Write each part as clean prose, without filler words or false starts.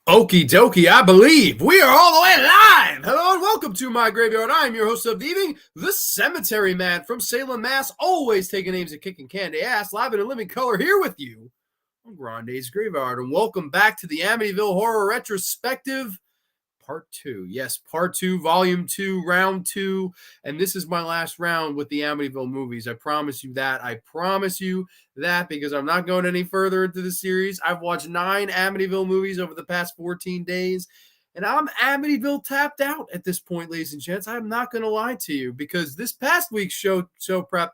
Okie dokie, I believe we are all the way live. Hello and welcome to my graveyard. I am your host of the evening, the Cemetery Man from Salem, Mass. Always taking names and kicking candy ass, live in a living color here with you on Grande's Graveyard. And welcome back to the Amityville Horror Retrospective. Part 2. Yes, Part 2, Volume 2, Round 2. And this is my last round with the Amityville movies. I promise you that. I promise you that because I'm not going any further into the series. I've watched 9 Amityville movies over the past 14 days. And I'm Amityville tapped out at this point, ladies and gents. I'm not going to lie to you because this past week's show prep,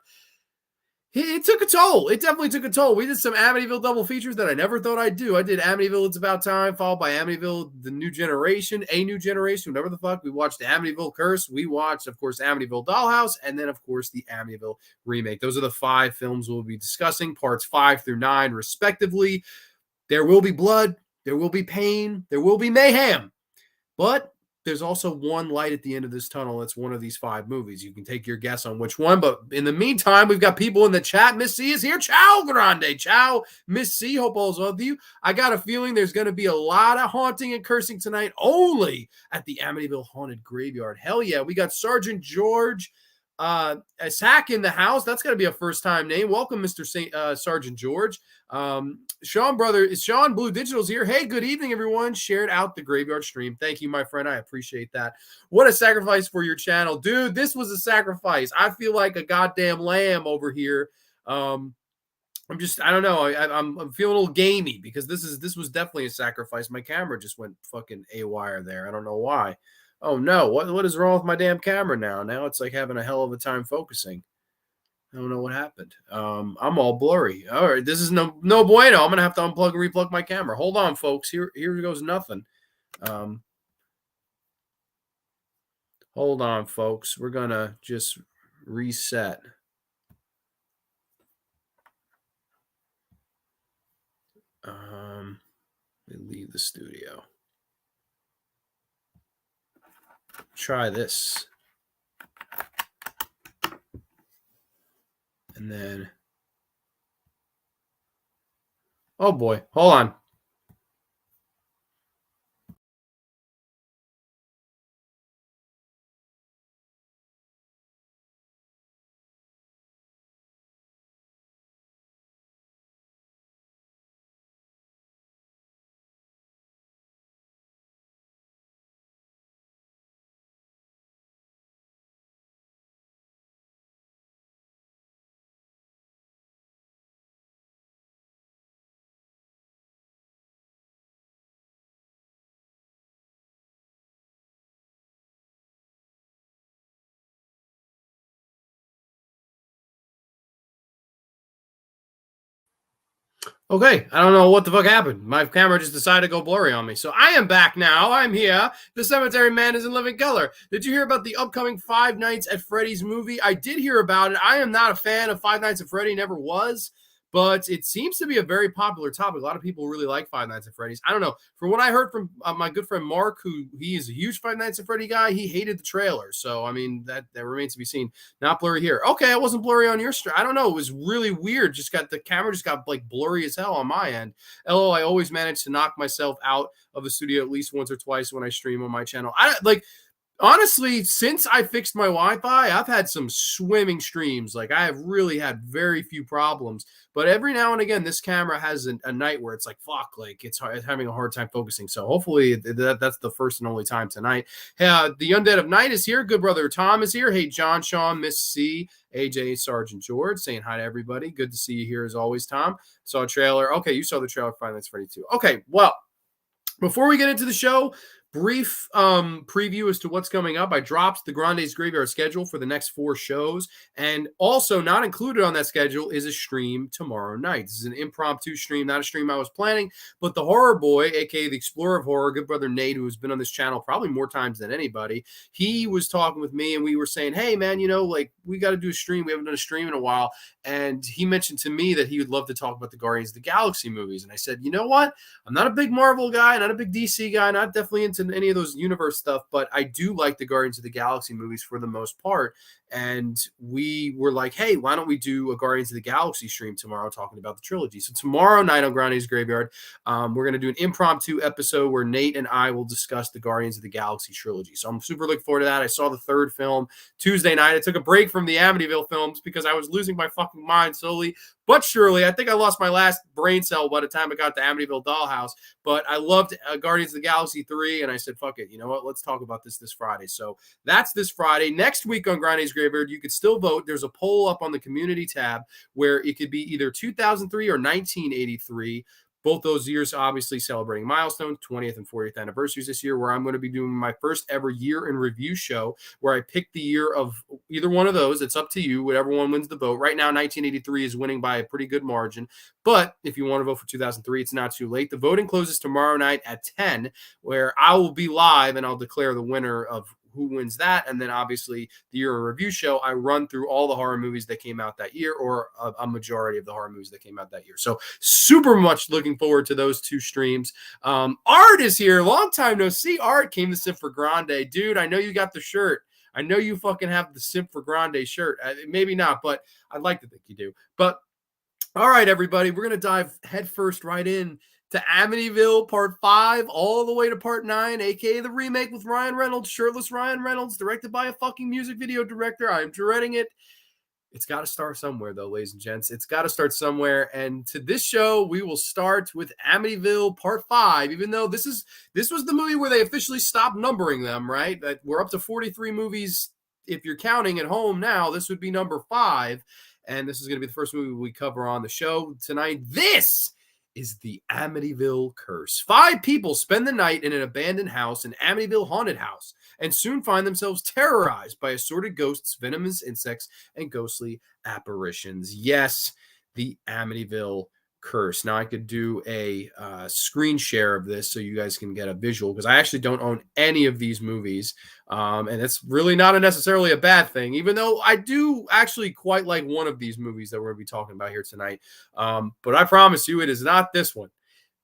it took a toll. It definitely took a toll. We did some Amityville double features that I never thought I'd do. I did Amityville It's About Time, followed by Amityville The New Generation, A New Generation, whatever the fuck. We watched the Amityville Curse. We watched, of course, Amityville Dollhouse, and then, of course, the Amityville remake. Those are the 5 films we'll be discussing, parts 5 through 9, respectively. There will be blood. There will be pain. There will be mayhem. But there's also one light at the end of this tunnel. That's one of these 5 movies. You can take your guess on which one. But in the meantime, we've got people in the chat. Miss C is here. Ciao, Grande. Ciao, Miss C. Hope all's well with you. I got a feeling there's going to be a lot of haunting and cursing tonight only at the Amityville Haunted Graveyard. Hell yeah. We got Sergeant George Sack in the house. That's going to be a first-time name. Welcome, Mr. Sergeant George. Sean Blue Digital's here. Hey, good evening, everyone. Shared out the graveyard stream. Thank you, my friend. I appreciate that. What a sacrifice for your channel. Dude, this was a sacrifice. I feel like a goddamn lamb over here. I don't know. I'm feeling a little gamey because this was definitely a sacrifice. My camera just went fucking AWire there. I don't know why. Oh no, what is wrong with my damn camera now? Now it's like having a hell of a time focusing. I don't know what happened. I'm all blurry. All right, this is no bueno. I'm gonna have to unplug and replug my camera. Hold on, folks. Here goes nothing. Hold on, folks. We're gonna just reset. Let me leave the studio. Try this. And then, oh boy, hold on. Okay, I don't know what the fuck happened. My camera just decided to go blurry on me. So I am back now. I'm here. The Cemetery Man is in living color. Did you hear about the upcoming Five Nights at Freddy's movie? I did hear about it. I am not a fan of Five Nights at Freddy, never was. But it seems to be a very popular topic. A lot of people really like Five Nights at Freddy's. I don't know. From what I heard from my good friend Mark, he is a huge Five Nights at Freddy guy, he hated the trailer. So, I mean, that remains to be seen. Not blurry here. Okay, I wasn't blurry on your stream. I don't know. It was really weird. The camera just got like blurry as hell on my end. I always manage to knock myself out of the studio at least once or twice when I stream on my channel. Honestly, since I fixed my Wi-Fi, I've had some swimming streams. Like, I have really had very few problems. But every now and again, this camera has a night where it's like, fuck, like it's having a hard time focusing. So hopefully that's the first and only time tonight. The Undead of Night is here. Good brother Tom is here. Hey, John, Sean, Miss C, AJ, Sergeant George, saying hi to everybody. Good to see you here as always, Tom. Saw a trailer. Okay, you saw the trailer. Fine, that's Freddy too. Okay, well, before we get into the show, brief preview as to what's coming up. I dropped the Grande's Graveyard schedule for the next 4 shows. And also not included on that schedule is a stream tomorrow night. This is an impromptu stream, not a stream I was planning. But the Horror Boy, a.k.a. the Explorer of Horror, good brother Nate, who has been on this channel probably more times than anybody, he was talking with me and we were saying, hey, man, like we got to do a stream. We haven't done a stream in a while. And he mentioned to me that he would love to talk about the Guardians of the Galaxy movies. And I said, you know what? I'm not a big Marvel guy, not a big DC guy, not definitely into any of those universe stuff, but I do like the Guardians of the Galaxy movies for the most part. and we were like, hey, why don't we do a Guardians of the Galaxy stream tomorrow talking about the trilogy? So tomorrow night on Grande's Graveyard, we're going to do an impromptu episode where Nate and I will discuss the Guardians of the Galaxy trilogy. So I'm super looking forward to that. I saw the third film Tuesday night. I took a break from the Amityville films because I was losing my fucking mind slowly but surely. I think I lost my last brain cell by the time I got to Amityville Dollhouse, but I loved Guardians of the Galaxy 3, and I said, fuck it, you know what? Let's talk about this Friday. So that's this Friday. Next week on Grande's Graveyard, you can still vote. There's a poll up on the community tab where it could be either 2003 or 1983. Both those years obviously celebrating milestones, 20th and 40th anniversaries this year, where I'm going to be doing my first ever year in review show where I pick the year of either one of those. It's up to you, whatever one wins the vote. Right now, 1983 is winning by a pretty good margin. But if you want to vote for 2003, it's not too late. The voting closes tomorrow night at 10, where I will be live and I'll declare the winner of who wins that. And then obviously the year in review show, I run through all the horror movies that came out that year, or a majority of the horror movies that came out that year. So super much looking forward to those two streams. Art is here. Long time no see. Art came to Simp for Grande. Dude, I know you got the shirt. I know you fucking have the Simp for Grande shirt. Maybe not, but I'd like to think you do. But all right, everybody, we're going to dive headfirst right in to Amityville Part 5 all the way to Part 9, a.k.a. the remake with Ryan Reynolds, shirtless Ryan Reynolds, directed by a fucking music video director. I am dreading it. It's got to start somewhere, though, ladies and gents. It's got to start somewhere. And to this show, we will start with Amityville Part 5, even though this was the movie where they officially stopped numbering them, right? That we're up to 43 movies. If you're counting at home now, this would be number 5. And this is going to be the first movie we cover on the show tonight. This is the Amityville Curse. 5 people spend the night in an abandoned house, an Amityville haunted house, and soon find themselves terrorized by assorted ghosts, venomous insects, and ghostly apparitions. Yes, the Amityville Curse. Now I could do a screen share of this so you guys can get a visual, because I actually don't own any of these movies, and it's really not necessarily a bad thing, even though I do actually quite like one of these movies that we're going to be talking about here tonight. But I promise you, it is not this one.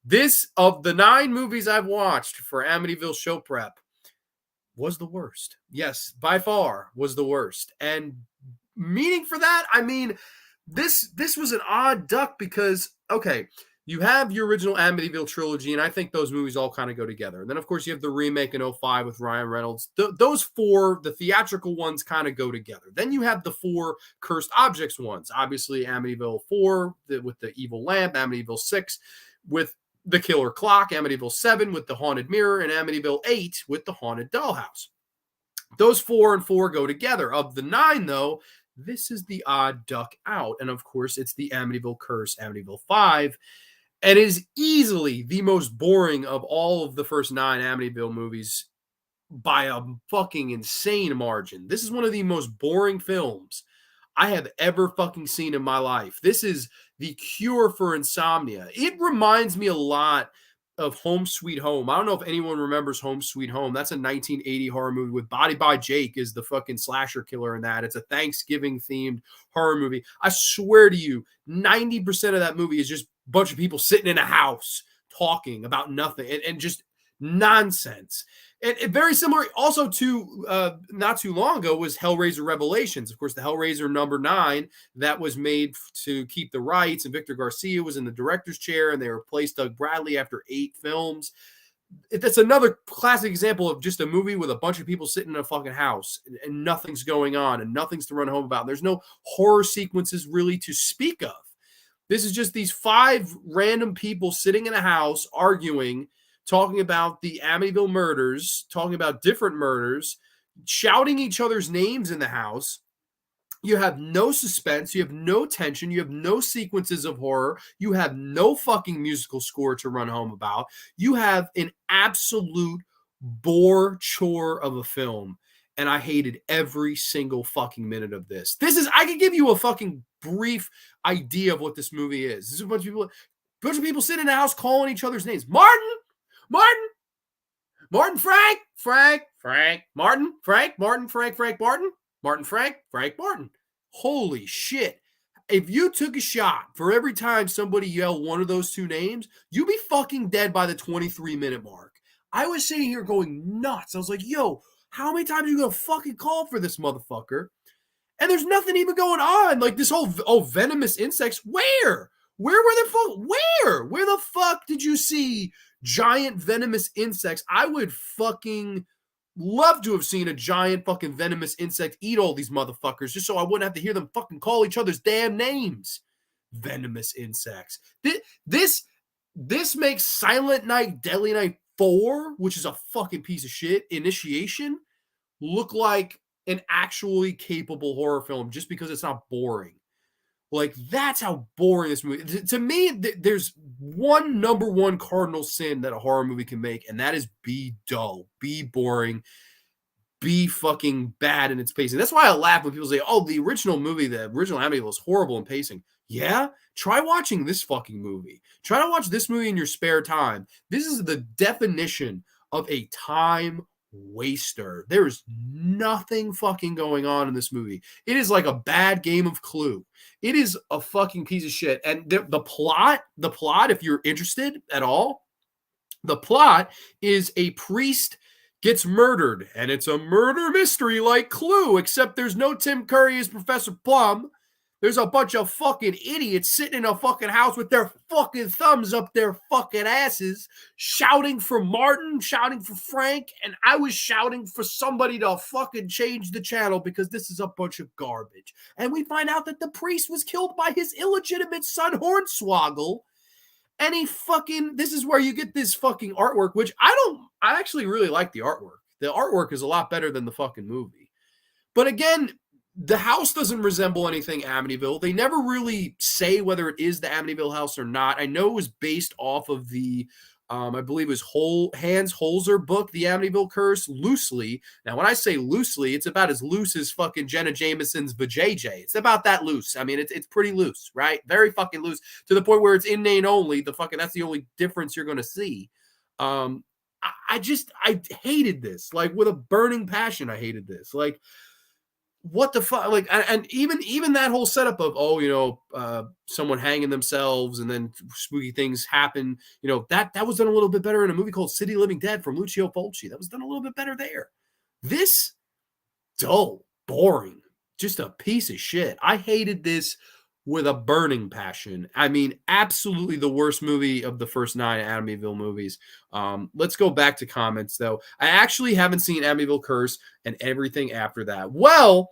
This, of the 9 movies I've watched for Amityville show prep, was the worst. Yes, by far was the worst. And meaning for that, I mean, this was an odd duck because, okay, you have your original Amityville trilogy, and I think those movies all kind of go together. And then, of course, you have the remake in 2005 with Ryan Reynolds. Those 4, the theatrical ones, kind of go together. Then you have the 4 Cursed Objects ones. Obviously, Amityville 4 with the evil lamp, Amityville 6 with the killer clock, Amityville 7 with the haunted mirror, and Amityville 8 with the haunted dollhouse. Those 4 and 4 go together. Of the 9, though, this is the odd duck out. And of course, it's the Amityville Curse, Amityville 5. And it is easily the most boring of all of the first 9 Amityville movies by a fucking insane margin. This is one of the most boring films I have ever fucking seen in my life. This is the cure for insomnia. It reminds me a lot of Home Sweet Home. I don't know if anyone remembers Home Sweet Home. That's a 1980 horror movie with Body by Jake is the fucking slasher killer in that. It's a Thanksgiving themed horror movie. I swear to you, 90% of that movie is just a bunch of people sitting in a house talking about nothing and just nonsense. And very similar also to not too long ago was Hellraiser Revelations. Of course, the Hellraiser number 9 that was made to keep the rights, and Victor Garcia was in the director's chair, and they replaced Doug Bradley after 8 films. That's another classic example of just a movie with a bunch of people sitting in a fucking house and nothing's going on and nothing's to run home about. There's no horror sequences really to speak of. This is just these 5 random people sitting in a house arguing, talking about the Amityville murders, talking about different murders, shouting each other's names in the house. You have no suspense. You have no tension. You have no sequences of horror. You have no fucking musical score to run home about. You have an absolute bore chore of a film. And I hated every single fucking minute of this. I could give you a fucking brief idea of what this movie is. This is a bunch of people sitting in a house calling each other's names. Martin, Frank, Martin, Frank, Martin. Holy shit. If you took a shot for every time somebody yelled one of those 2 names, you'd be fucking dead by the 23-minute mark. I was sitting here going nuts. I was like, yo, how many times are you going to fucking call for this motherfucker? And there's nothing even going on. Like this whole venomous insects. Where? Where were the fuck? Where the fuck did you see giant venomous insects? I would fucking love to have seen a giant fucking venomous insect eat all these motherfuckers just so I wouldn't have to hear them fucking call each other's damn names. Venomous insects. This makes Silent Night, Deadly Night 4, which is a fucking piece of shit, Initiation, look like an actually capable horror film just because it's not boring. Like, that's how boring this movie is. To me, there's one number one cardinal sin that a horror movie can make, and that is be dull, be boring, be fucking bad in its pacing. That's why I laugh when people say, oh, the original Amityville is horrible in pacing. Yeah? Try watching this fucking movie. Try to watch this movie in your spare time. This is the definition of a time waster. There is nothing fucking going on in this movie. It is like a bad game of Clue. It is a fucking piece of shit. And the plot, if you're interested at all, the plot is a priest gets murdered, and it's a murder mystery like Clue, except there's no Tim Curry as Professor Plum. There's a bunch of fucking idiots sitting in a fucking house with their fucking thumbs up their fucking asses, shouting for Martin, shouting for Frank, and I was shouting for somebody to fucking change the channel because this is a bunch of garbage. And we find out that the priest was killed by his illegitimate son, Hornswoggle. And this is where you get this fucking artwork, which I actually really like the artwork. The artwork is a lot better than the fucking movie. But again, the house doesn't resemble anything Amityville. They never really say whether it is the Amityville house or not. I know it was based off of the, I believe it was Hans Holzer book, The Amityville Curse, loosely. Now, when I say loosely, it's about as loose as fucking Jenna Jameson's vajayjay. It's about that loose. I mean, it's pretty loose, right? Very fucking loose to the point where it's in name only. That's the only difference you're going to see. I hated this, like with a burning passion. I hated this. Like, what the fuck? Like, and even that whole setup of someone hanging themselves and then spooky things happen. That was done a little bit better in a movie called City Living Dead from Lucio Fulci. That was done a little bit better there. This dull, boring, just a piece of shit. I hated this with a burning passion. I mean, absolutely the worst movie of the first 9 Amityville movies. Let's go back to comments, though. I actually haven't seen Amityville Curse and everything after that. Well,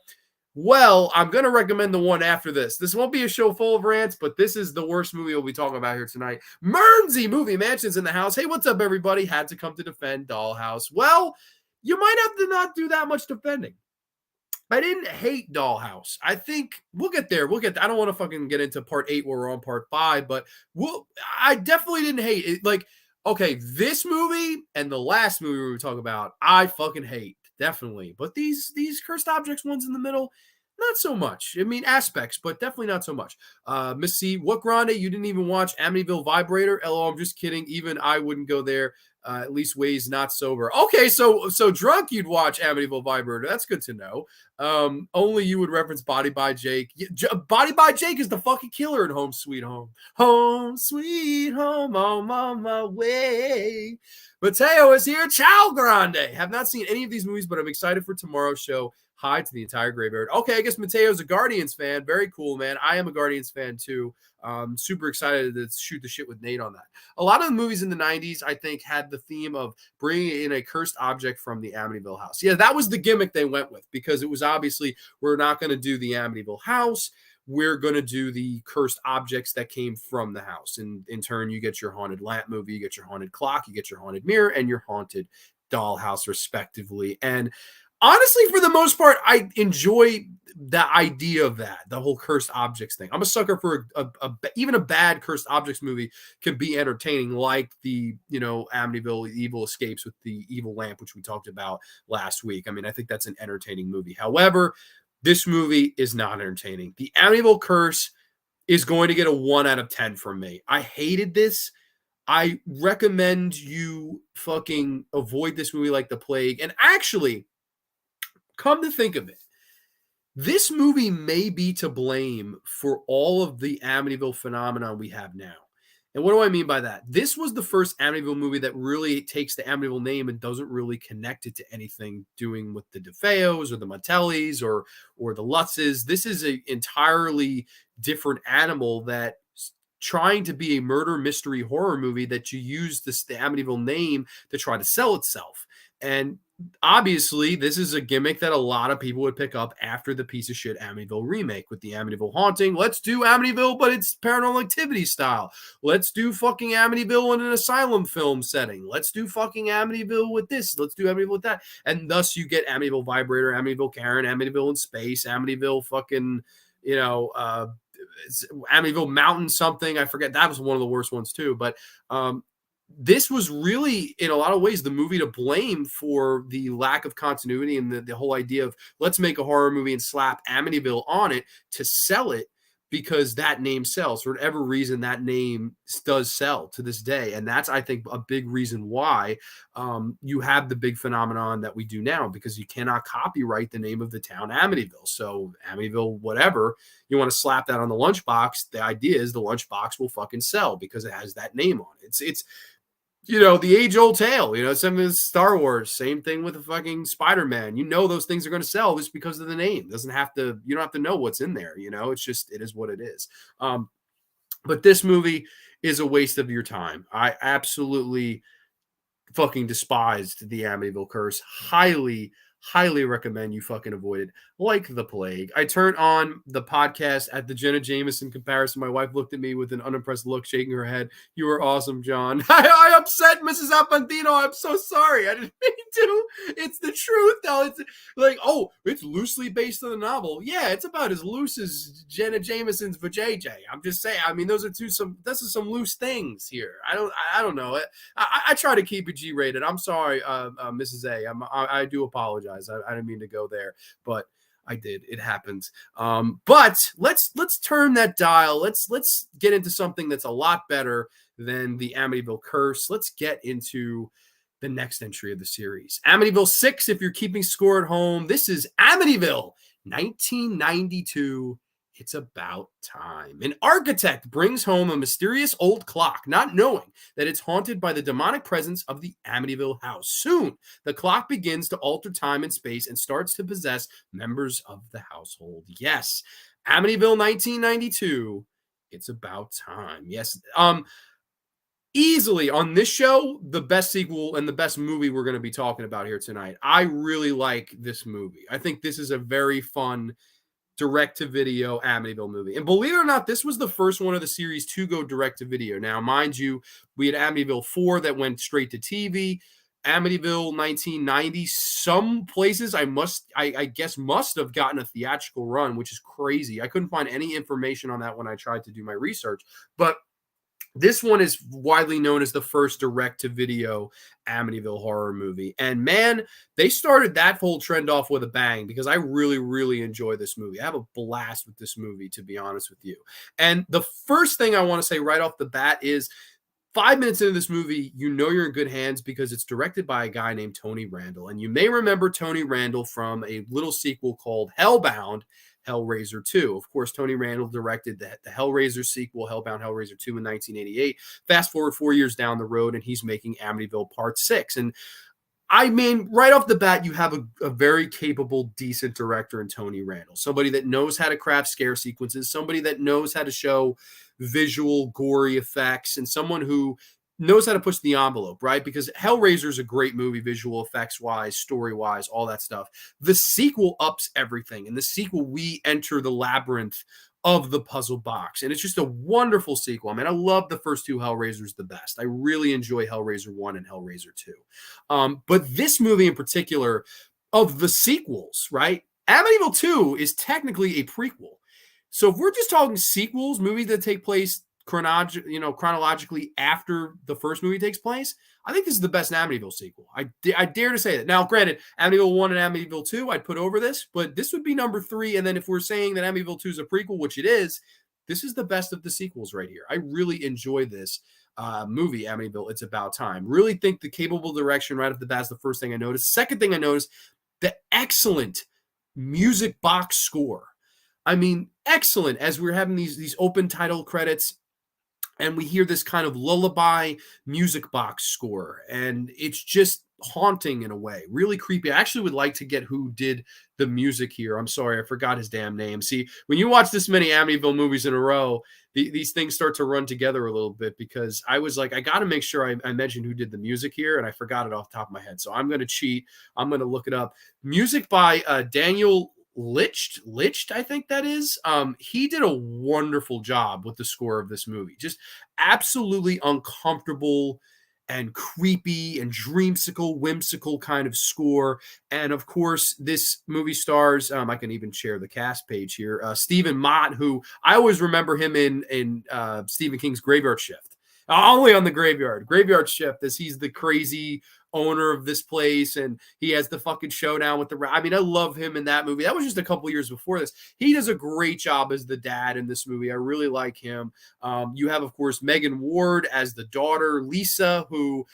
I'm going to recommend the one after this. This won't be a show full of rants, but this is the worst movie we'll be talking about here tonight. Mernsy Movie Mansion's in the house. Hey, what's up, everybody? Had to come to defend Dollhouse. Well, you might have to not do that much defending. I didn't hate Dollhouse. I think we'll get there. I don't want to fucking get into part 8 where we're on part 5, but I definitely didn't hate it. Like, okay, this movie and the last movie we were talking about, I fucking hate, definitely. But these cursed objects ones in the middle, not so much. I mean, aspects, but definitely not so much. Miss C, what Grande? You didn't even watch Amityville Vibrator? LO, I'm just kidding. Even I wouldn't go there. At least Ways not sober. Okay, so drunk you'd watch Amityville Vibrator. That's good to know. Only you would reference Body by Jake. Body by Jake is the fucking killer in Home Sweet Home. Home Sweet Home, on my way. Mateo is here. Ciao, Grande. Have not seen any of these movies, but I'm excited for tomorrow's show. Hi to the entire graveyard. Okay, I guess Mateo's a Guardians fan. Very cool, man. I am a Guardians fan too. Super excited to shoot the shit with Nate on that. A lot of the movies in the 90s, I think, had the theme of bringing in a cursed object from the Amityville house. Yeah, that was the gimmick they went with because it was obviously, we're not going to do the Amityville house. We're going to do the cursed objects that came from the house. And in turn, you get your haunted lamp movie, you get your haunted clock, you get your haunted mirror, and your haunted dollhouse, respectively. And honestly, for the most part, I enjoy the idea of that, the whole cursed objects thing. I'm a sucker for even a bad cursed objects movie can be entertaining, like the Amityville Evil Escapes with the evil lamp, which we talked about last week. I mean, I think that's an entertaining movie. However, this movie is not entertaining. The Amityville Curse is going to get a 1 out of 10 from me. I hated this. I recommend you fucking avoid this movie like the plague. And actually, come to think of it, this movie may be to blame for all of the Amityville phenomenon we have now. And what do I mean by that? This was the first Amityville movie that really takes the Amityville name and doesn't really connect it to anything doing with the DeFeos or the Martellis or the Lutzes. This is an entirely different animal that trying to be a murder mystery horror movie that you use the Amityville name to try to sell itself. And obviously, this is a gimmick that a lot of people would pick up after the piece of shit Amityville remake with the Amityville Haunting. Let's do Amityville, but it's Paranormal Activity style. Let's do fucking Amityville in an asylum film setting. Let's do fucking Amityville with this. Let's do Amityville with that. And thus you get Amityville Vibrator, Amityville Karen, Amityville in Space, Amityville fucking, Amityville Mountain something. I forget. That was one of the worst ones too. But this was really, in a lot of ways, the movie to blame for the lack of continuity and the whole idea of let's make a horror movie and slap Amityville on it to sell it because that name sells. For whatever reason, that name does sell to this day. And that's, I think, a big reason why you have the big phenomenon that we do now, because you cannot copyright the name of the town Amityville. So Amityville, whatever, you want to slap that on the lunchbox. The idea is the lunchbox will fucking sell because it has that name on it. It's the age-old tale, some of Star Wars, same thing with the fucking Spider-Man. Those things are going to sell just because of the name. You don't have to know what's in there, it's just, it is what it is. But this movie is a waste of your time. I absolutely fucking despised the Amityville Curse. Highly recommend you fucking avoid it like the plague. I turned on the podcast at the Jenna Jameson comparison. My wife looked at me with an unimpressed look, shaking her head. You were awesome, John. I upset Mrs. Alfantino. I'm so sorry. I didn't mean to. It's the truth, though. It's like, it's loosely based on the novel. Yeah, it's about as loose as Jenna Jameson's vajayjay. I'm just saying. I mean, those are some loose things here. I don't know. I try to keep it G-rated. I'm sorry, Mrs. A. I do apologize. I didn't mean to go there, but I did. It happens. But let's turn that dial. Let's get into something that's a lot better than the Amityville Curse. Let's get into the next entry of the series. Amityville 6, if you're keeping score at home. This is Amityville 1992. It's about time. An architect brings home a mysterious old clock, not knowing that it's haunted by the demonic presence of the Amityville house. Soon, the clock begins to alter time and space and starts to possess members of the household. Yes, Amityville 1992. It's about time. Yes. Easily on this show, the best sequel and the best movie we're going to be talking about here tonight. I really like this movie. I think this is a very fun direct-to-video Amityville movie. And believe it or not, this was the first one of the series to go direct-to-video. Now, mind you, we had Amityville 4 that went straight to TV. Amityville 1990, some places I guess must have gotten a theatrical run, which is crazy. I couldn't find any information on that when I tried to do my research. But this one is widely known as the first direct-to-video Amityville horror movie. And man, they started that whole trend off with a bang because I really, really enjoy this movie. I have a blast with this movie, to be honest with you. And the first thing I want to say right off the bat is 5 minutes into this movie, you're in good hands because it's directed by a guy named Tony Randall. And you may remember Tony Randall from a little sequel called Hellbound, Hellraiser 2. Of course, Tony Randall directed the Hellraiser sequel, Hellbound Hellraiser 2 in 1988. Fast forward 4 years down the road, and he's making Amityville Part 6. And I mean, right off the bat, you have a very capable, decent director in Tony Randall. Somebody that knows how to craft scare sequences, somebody that knows how to show visual, gory effects, and someone who knows how to push the envelope, right? Because Hellraiser is a great movie, visual effects wise, story wise, all that stuff. The sequel ups everything. In the sequel, we enter the labyrinth of the puzzle box. And it's just a wonderful sequel. I mean, I love the first two Hellraisers the best. I really enjoy Hellraiser 1 and Hellraiser 2. But this movie in particular, of the sequels, right? Amityville 2 is technically a prequel. So if we're just talking sequels, movies that take place chronologically after the first movie takes place, I think this is the best Amityville sequel. I dare to say that. Now, granted, Amityville 1 and Amityville 2 I'd put over this, but this would be number 3. And then if we're saying that Amityville 2 is a prequel, which it is, this is the best of the sequels right here. I really enjoy this movie, Amityville. It's about time. Really think the capable direction right off the bat is the first thing I noticed. Second thing I noticed, the excellent music box score. I mean, excellent. As we're having these open title credits, and we hear this kind of lullaby music box score, and it's just haunting in a way, really creepy. I actually would like to get who did the music here. I'm sorry, I forgot his damn name. See, when you watch this many Amityville movies in a row, these things start to run together a little bit, because I was like, I got to make sure I mention who did the music here, and I forgot it off the top of my head. So I'm going to cheat. I'm going to look it up. Music by Daniel Licht, I think that is. He did a wonderful job with the score of this movie. Just absolutely uncomfortable and creepy and dreamsicle, whimsical kind of score. And of course, this movie stars, I can even share the cast page here, Stephen Mott, who I always remember him in Stephen King's Graveyard Shift. Only on the Graveyard Shift, as he's the crazy owner of this place, and he has the fucking showdown with the. I mean, I love him in that movie. That was just a couple years before this. He does a great job as the dad in this movie. I really like him. You have, of course, Megan Ward as the daughter, Lisa, who,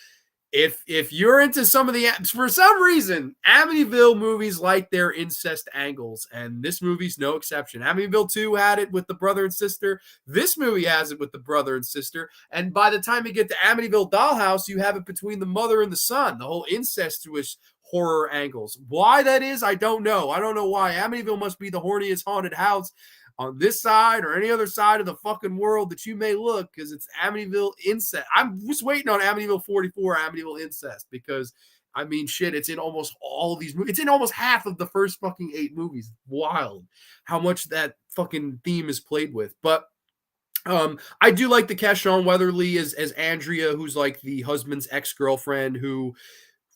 if you're into some of the, for some reason, Amityville movies like their incest angles, and this movie's no exception. Amityville 2 had it with the brother and sister. This movie has it with the brother and sister. And by the time you get to Amityville Dollhouse, you have it between the mother and the son, the whole incestuous horror angles. Why that is, I don't know. I don't know why. Amityville must be the horniest haunted house on this side or any other side of the fucking world that you may look, because it's Amityville incest. I'm just waiting on Amityville 44, Amityville incest, because I mean, shit, it's in almost all of these movies. It's in almost half of the first fucking 8 movies. Wild how much that fucking theme is played with. But I do like the cast. Shawn Weatherly as Andrea, who's like the husband's ex-girlfriend, who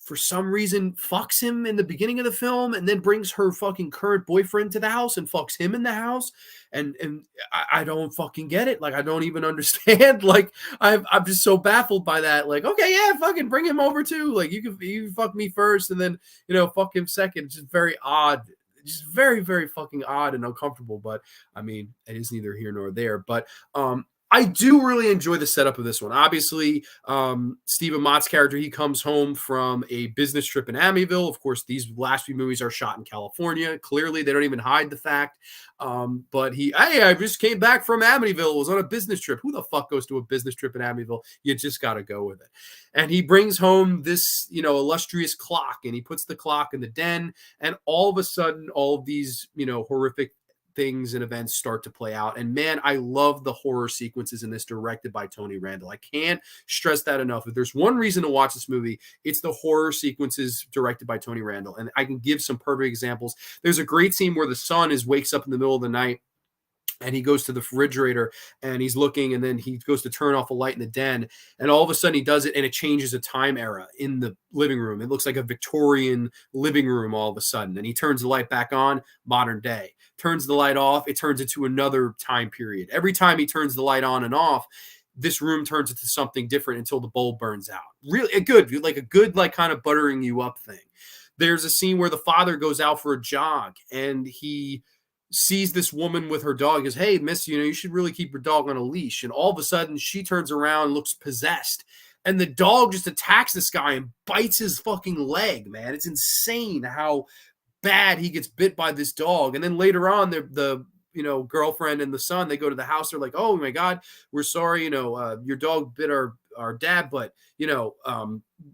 for some reason fucks him in the beginning of the film, and then brings her fucking current boyfriend to the house and fucks him in the house. And I don't fucking get it. Like, I don't even understand. Like, I'm just so baffled by that. Like, okay, yeah, fucking bring him over too. Like, you can fuck me first, and then, fuck him second. It's just very odd. Just very, very fucking odd and uncomfortable. But I mean, it is neither here nor there. But I do really enjoy the setup of this one. Obviously, Stephen Mott's character, he comes home from a business trip in Amityville. Of course, these last few movies are shot in California. Clearly, they don't even hide the fact. But hey, I just came back from Amityville, was on a business trip. Who the fuck goes to a business trip in Amityville? You just got to go with it. And he brings home this, illustrious clock, and he puts the clock in the den. And all of a sudden, all of these, horrific things and events start to play out. And man, I love the horror sequences in this, directed by Tony Randall. I can't stress that enough. If there's one reason to watch this movie, it's the horror sequences directed by Tony Randall. And I can give some perfect examples. There's a great scene where the son wakes up in the middle of the night, and he goes to the refrigerator and he's looking, and then he goes to turn off a light in the den, and all of a sudden he does it, and it changes a time era in the living room. It looks like a Victorian living room all of a sudden. And he turns the light back on, modern day. Turns the light off, it turns into another time period. Every time he turns the light on and off, this room turns into something different until the bulb burns out. Really a good kind of buttering you up thing. There's a scene where the father goes out for a jog, and he sees this woman with her dog. He goes, "Hey, miss, you should really keep your dog on a leash." And all of a sudden she turns around and looks possessed. And the dog just attacks this guy and bites his fucking leg, man. It's insane how bad he gets bit by this dog. And then later on, the girlfriend and the son, they go to the house. They're like, "Oh my God, we're sorry. Your dog bit our dad, but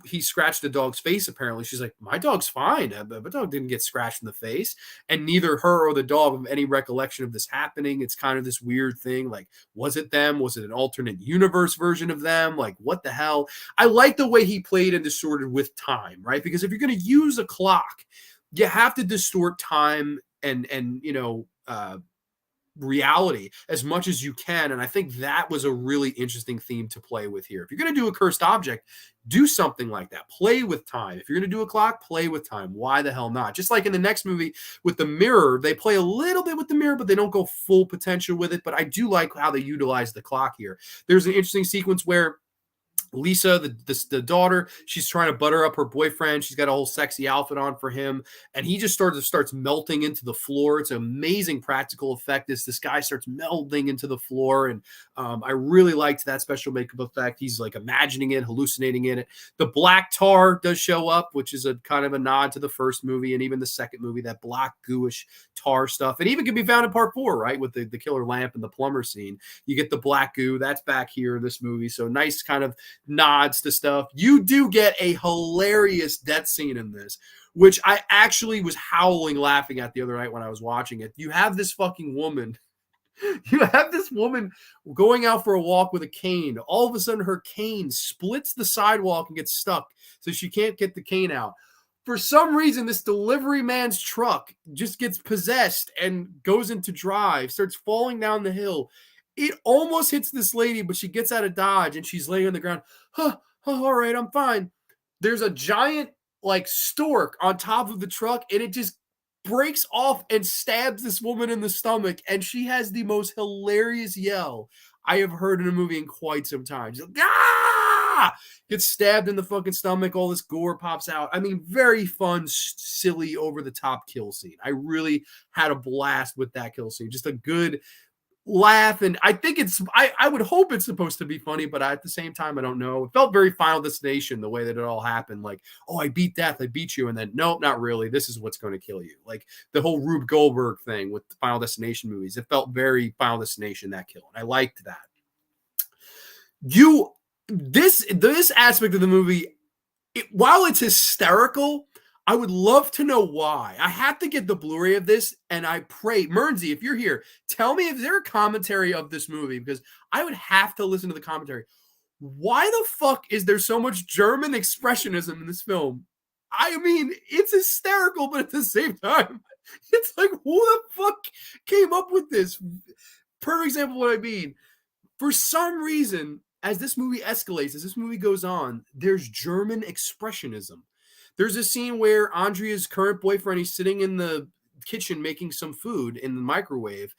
he scratched the dog's face. Apparently." She's like, "My dog's fine. My dog didn't get scratched in the face." And neither her or the dog have any recollection of this happening. It's kind of this weird thing. Like, was it them? Was it an alternate universe version of them? Like, what the hell? I like the way he played and distorted with time, right? Because if you're going to use a clock, you have to distort time and reality as much as you can. And I think that was a really interesting theme to play with here. If you're going to do a cursed object, do something like that. Play with time. If you're going to do a clock, play with time. Why the hell not? Just like in the next movie with the mirror, they play a little bit with the mirror, but they don't go full potential with it. But I do like how they utilize the clock here. There's an interesting sequence where Lisa, the daughter, she's trying to butter up her boyfriend. She's got a whole sexy outfit on for him, and he just starts melting into the floor. It's an amazing practical effect. This guy starts melting into the floor, and I really liked that special makeup effect. He's like imagining it, hallucinating in it. The black tar does show up, which is a kind of a nod to the first movie and even the second movie. That black gooish tar stuff, and even can be found in part 4, right, with the killer lamp and the plumber scene. You get the black goo that's back here in this movie, so nice kind of nods to stuff. You do get a hilarious death scene in this, which I actually was howling laughing at the other night when I was watching it. You have this fucking woman. You have this woman going out for a walk with a cane. All of a sudden, her cane splits the sidewalk and gets stuck, so she can't get the cane out. For some reason, this delivery man's truck just gets possessed and goes into drive, starts falling down the hill. It almost hits this lady, but she gets out of dodge and she's laying on the ground. All right, I'm fine. There's a giant like stork on top of the truck, and it just breaks off and stabs this woman in the stomach, and she has the most hilarious yell I have heard in a movie in quite some time. She's like, ah! Gets stabbed in the fucking stomach. All this gore pops out. I mean, very fun, silly, over-the-top kill scene. I really had a blast with that kill scene. Just a good laugh, and I think I would hope it's supposed to be funny, but at the same time, I don't know. It felt very Final Destination the way that it all happened. Like, oh, I beat death, I beat you, and then nope, not really. This is what's going to kill you. Like the whole Rube Goldberg thing with the Final Destination movies. It felt very Final Destination, that kill, and I liked that. This aspect of the movie, while it's hysterical, I would love to know why. I have to get the Blu-ray of this, and I pray, Mernsey, if you're here, tell me if there a commentary of this movie, because I would have to listen to the commentary. Why the fuck is there so much German expressionism in this film? I mean, it's hysterical, but at the same time, it's like, who the fuck came up with this? Perfect example of what I mean. For some reason, as this movie escalates, as this movie goes on, there's German expressionism. There's a scene where Andrea's current boyfriend, he's sitting in the kitchen making some food in the microwave,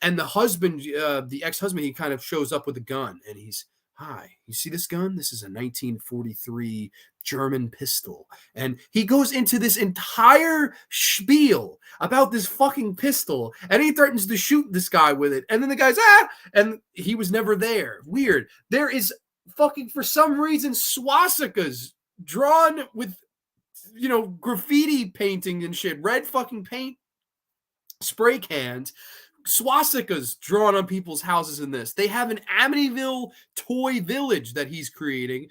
and the husband, the ex-husband, he kind of shows up with a gun, and he's, hi, you see this gun? This is a 1943 German pistol. And he goes into this entire spiel about this fucking pistol, and he threatens to shoot this guy with it. And then the guy's, and he was never there. Weird. There is fucking, for some reason, swastikas drawn with, graffiti painting and shit, red fucking paint, spray cans, swastikas drawn on people's houses in this. They have an Amityville toy village that he's creating,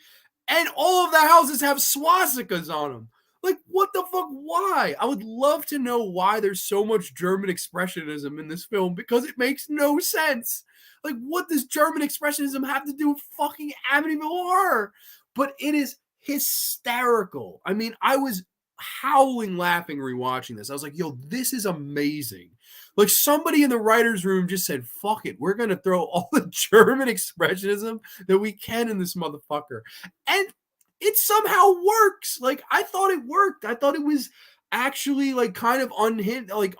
and all of the houses have swastikas on them. Like, what the fuck? Why? I would love to know why there's so much German expressionism in this film, because it makes no sense. Like, what does German expressionism have to do with fucking Amityville Horror? But it is hysterical. I mean, I was howling laughing rewatching this. I was like, yo, this is amazing. Like, somebody in the writer's room just said, fuck it, we're going to throw all the German expressionism that we can in this motherfucker. And it somehow works. Like, I thought it worked. I thought it was actually like kind of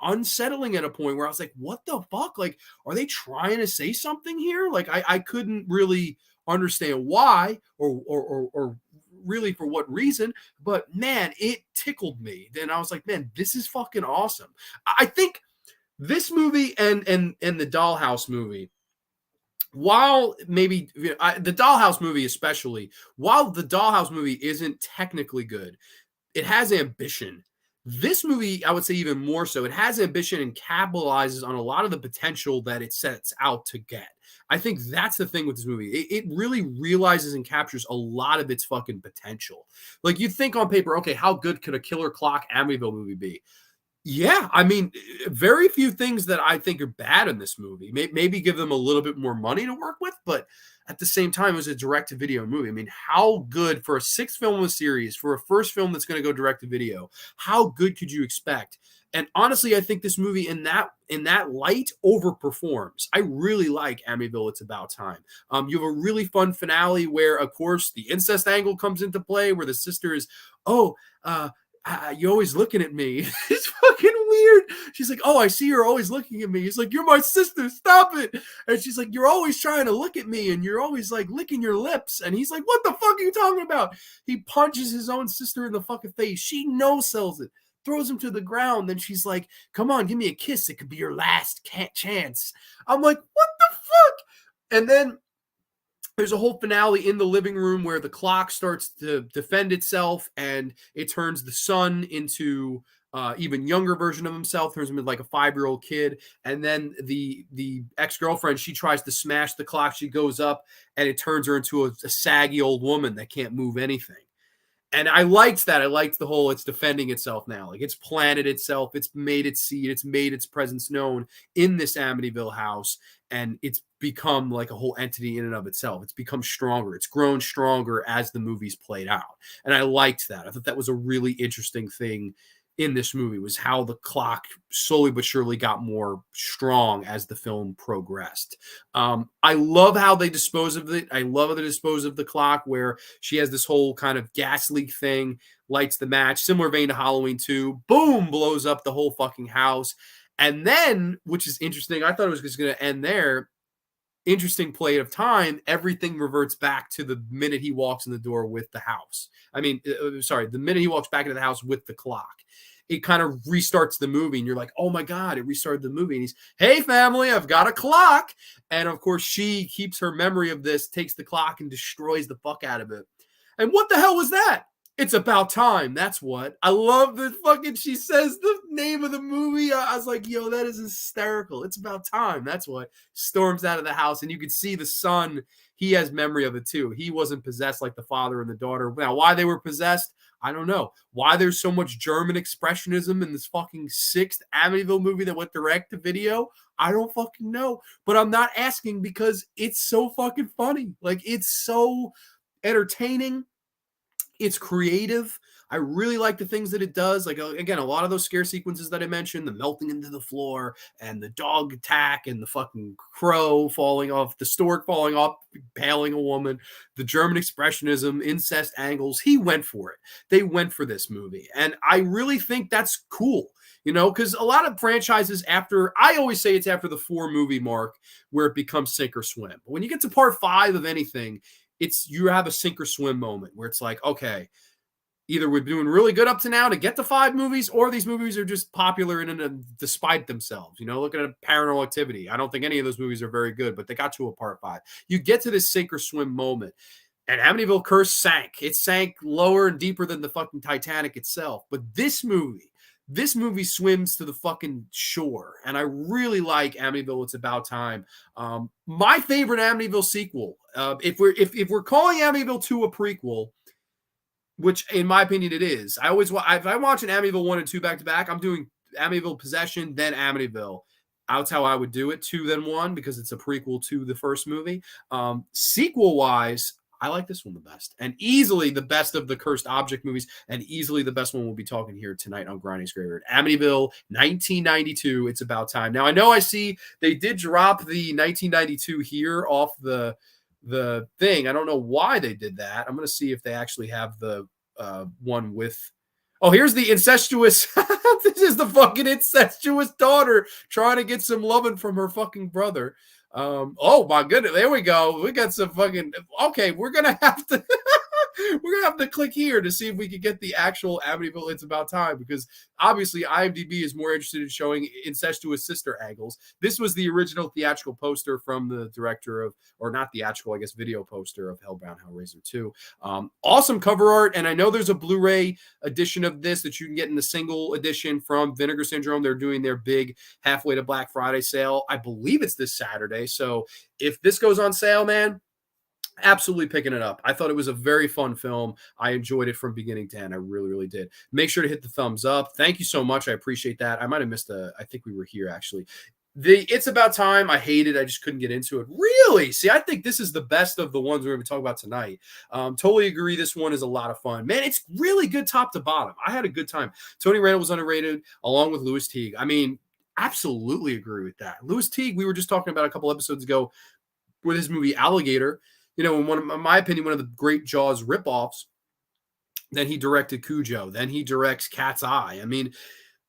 unsettling at a point where I was like, what the fuck? Like, are they trying to say something here? Like, I couldn't really understand why or really for what reason, but man, it tickled me. Then I was like, man, this is fucking awesome. I think this movie and the Dollhouse movie, while maybe the Dollhouse movie especially, while the Dollhouse movie isn't technically good, it has ambition. This movie, I would say even more so, it has ambition and capitalizes on a lot of the potential that it sets out to get. I think that's the thing with this movie. It really realizes and captures a lot of its fucking potential. Like, you think on paper, okay, how good could a Killer Clock Amityville movie be? Yeah, I mean, very few things that I think are bad in this movie. Maybe give them a little bit more money to work with, but at the same time, it was a direct-to-video movie. I mean, how good for a sixth film of a series, for a first film that's going to go direct-to-video, how good could you expect? And honestly, I think this movie in that light overperforms. I really like Amityville, It's About Time. You have a really fun finale where, of course, the incest angle comes into play, where the sister is, you're always looking at me. It's fucking weird. She's like, oh, I see you're always looking at me. He's like, you're my sister. Stop it. And she's like, you're always trying to look at me and you're always like licking your lips. And he's like, what the fuck are you talking about? He punches his own sister in the fucking face. She no-sells it, throws him to the ground. Then she's like, come on, give me a kiss. It could be your last chance. I'm like, what the fuck? And then there's a whole finale in the living room where the clock starts to defend itself and it turns the son into even younger version of himself, turns him into like a 5-year-old kid. And then the ex-girlfriend, she tries to smash the clock. She goes up and it turns her into a saggy old woman that can't move anything. And I liked that. I liked the whole, it's defending itself now. Like, it's planted itself. It's made its seed. It's made its presence known in this Amityville house. And it's become like a whole entity in and of itself. It's become stronger. It's grown stronger as the movie's played out. And I liked that. I thought that was a really interesting thing in this movie, was how the clock slowly but surely got more strong as the film progressed. I love how they dispose of it. I love how they dispose of the clock, where she has this whole kind of gas leak thing, lights the match, similar vein to Halloween 2, boom, blows up the whole fucking house. And then, which is interesting, I thought it was just going to end there. Interesting play of time, everything reverts back to the minute he walks in the door with the house. The minute he walks back into the house with the clock. It kind of restarts the movie, and you're like, oh my God, it restarted the movie. And he's, hey, family, I've got a clock. And of course, she keeps her memory of this, takes the clock, and destroys the fuck out of it. And what the hell was that? It's about time. That's what. I love the fucking, she says the name of the movie. I was like, yo, that is hysterical. It's about time. That's what. Storms out of the house, and you can see the son. He has memory of it too. He wasn't possessed like the father and the daughter. Now, why they were possessed, I don't know. Why there's so much German expressionism in this fucking 6th Amityville movie that went direct to video, I don't fucking know. But I'm not asking, because it's so fucking funny. Like, it's so entertaining. It's creative. I really like the things that it does. Like, again, a lot of those scare sequences that I mentioned, the melting into the floor and the dog attack and the fucking crow falling off, the stork falling off, impaling a woman, the German expressionism, incest angles. He went for it. They went for this movie. And I really think that's cool, you know, because a lot of franchises I always say it's after the 4-movie mark where it becomes sink or swim. But when you get to part 5 of anything, you have a sink or swim moment where it's like, okay, either we're doing really good up to now to get to 5 movies, or these movies are just popular despite themselves. You know, looking at Paranormal Activity, I don't think any of those movies are very good, but they got to a part 5. You get to this sink or swim moment, and Amityville Curse sank. It sank lower and deeper than the fucking Titanic itself. But this movie swims to the fucking shore, and I really like Amityville. It's About Time. My favorite Amityville sequel. If we're calling Amityville 2 a prequel, which in my opinion it is, if I'm watching Amityville 1 and 2 back to back, I'm doing Amityville Possession, then Amityville. That's how I would do it, 2 then 1, because it's a prequel to the first movie. Sequel wise, I like this one the best, and easily the best of the Cursed Object movies, and easily the best one we'll be talking here tonight on Grande's Graveyard. Amityville, 1992, It's About Time. Now, I know I see they did drop the 1992 here off the thing. I don't know why they did that. I'm going to see if they actually have the one with... Oh, here's the incestuous... This is the fucking incestuous daughter trying to get some loving from her fucking brother. Oh my goodness, there we go. We got some fucking... Okay, we're gonna have to click here to see if we can get the actual Amityville It's About Time, because obviously IMDb is more interested in showing incestuous sister angles. This was the original theatrical poster from the director of, or not theatrical, I guess, video poster of Hellbound Hellraiser 2. Awesome cover art, and I know there's a Blu-ray edition of this that you can get in the single edition from Vinegar Syndrome. They're doing their big halfway to Black Friday sale. I believe it's this Saturday. So if this goes on sale, man, absolutely picking it up. I thought it was a very fun film. I enjoyed it from beginning to end. I really, really did. Make sure to hit the thumbs up. Thank you so much. I appreciate that. I might have missed I think we were here actually. It's About Time, I hated. I just couldn't get into it. Really? See, I think this is the best of the ones we're going to talk about tonight. Totally agree. This one is a lot of fun. Man, it's really good top to bottom. I had a good time. Tony Randall was underrated, along with Louis Teague. I mean, absolutely agree with that. Louis Teague, we were just talking about a couple episodes ago with his movie Alligator. You know, in my opinion, one of the great Jaws ripoffs. Then he directed Cujo. Then he directs Cat's Eye. I mean,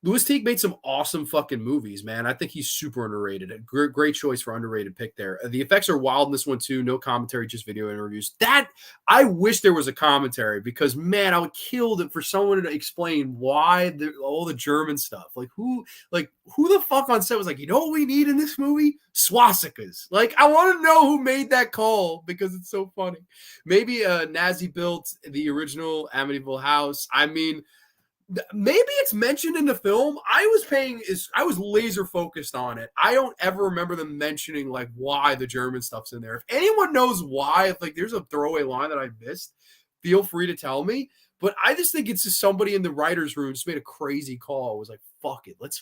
Louis Teague made some awesome fucking movies, man. I think he's super underrated. A great choice for underrated pick there. The effects are wild in this one too. No commentary, just video interviews. That I wish there was a commentary because man, I would kill it for someone to explain why all the German stuff. Like who the fuck on set was like, you know what we need in this movie? Swastikas. Like I want to know who made that call because it's so funny. Maybe Nazi built the original Amityville house. I mean. Maybe it's mentioned in the film. I was laser focused on it. I don't ever remember them mentioning like why the German stuff's in there. If anyone knows why, if like there's a throwaway line that I missed, feel free to tell me. But I just think it's just somebody in the writer's room just made a crazy call. It was like, fuck it. Let's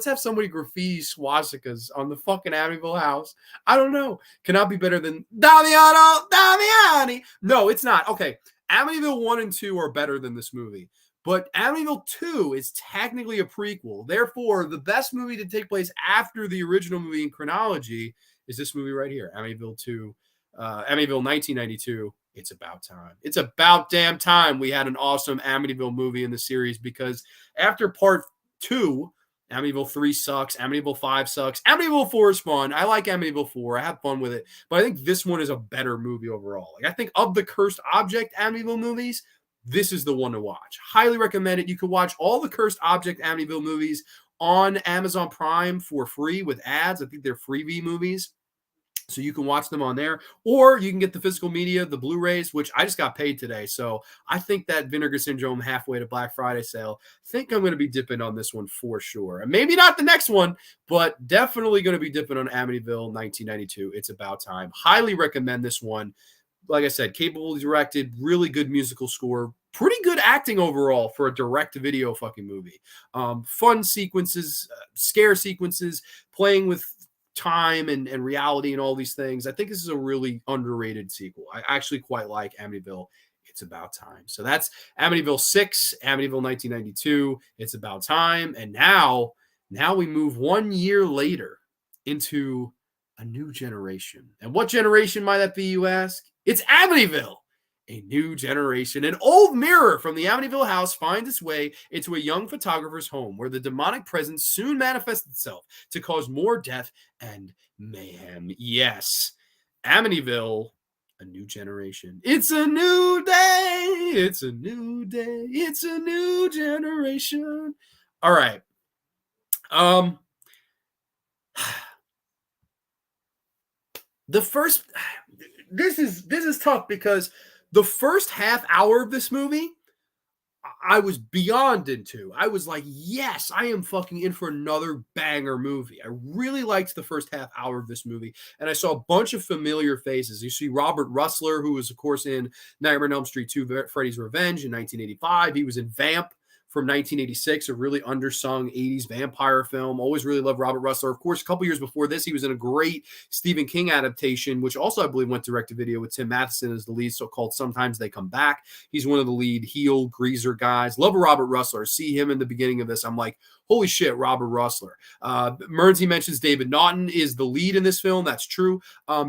have somebody graffiti swastikas on the fucking Amityville house. I don't know. Cannot be better than Damiani. No, it's not. Okay. Amityville 1 and 2 are better than this movie. But Amityville 2 is technically a prequel. Therefore, the best movie to take place after the original movie in chronology is this movie right here, Amityville 2, Amityville 1992. It's about time. It's about damn time we had an awesome Amityville movie in the series because after part 2, Amityville 3 sucks. Amityville 5 sucks. Amityville 4 is fun. I like Amityville 4. I have fun with it. But I think this one is a better movie overall. Like I think of the Cursed Object Amityville movies, this is the one to watch. Highly recommend it. You can watch all the Cursed Object Amityville movies on Amazon Prime for free with ads. I think they're freebie movies. So you can watch them on there, or you can get the physical media, the Blu-rays, which I just got paid today. So I think that Vinegar Syndrome halfway to Black Friday sale, I think I'm going to be dipping on this one for sure. And maybe not the next one, but definitely going to be dipping on Amityville 1992. It's about time. Highly recommend this one. Like I said, capably directed, really good musical score, pretty good acting overall for a direct-to-video fucking movie. Fun sequences, scare sequences, playing with time and reality and all these things. I think this is a really underrated sequel. I actually quite like Amityville. It's about time. So that's Amityville 6, Amityville 1992. It's about time. And now we move 1 year later into a new generation. And what generation might that be, you ask? It's Amityville, a new generation. An old mirror from the Amityville house finds its way into a young photographer's home where the demonic presence soon manifests itself to cause more death and mayhem. Yes, Amityville, a new generation. It's a new day. It's a new day. It's a new generation. All right. The first, this is tough because the first half hour of this movie, I was beyond into. I was like, yes, I am fucking in for another banger movie. I really liked the first half hour of this movie, and I saw a bunch of familiar faces. You see Robert Russler, who was, of course, in Nightmare on Elm Street 2, Freddy's Revenge in 1985. He was in Vamp from 1986, a really undersung 80s vampire film. Always really loved Robert Russler. Of course, a couple years before this, he was in a great Stephen King adaptation, which also, I believe, went direct to video with Tim Matheson as the lead, so-called Sometimes They Come Back. He's one of the lead heel greaser guys. Love Robert Russler. See him in the beginning of this. I'm like, holy shit, Robert Russler. Mernsey mentions David Naughton is the lead in this film. That's true.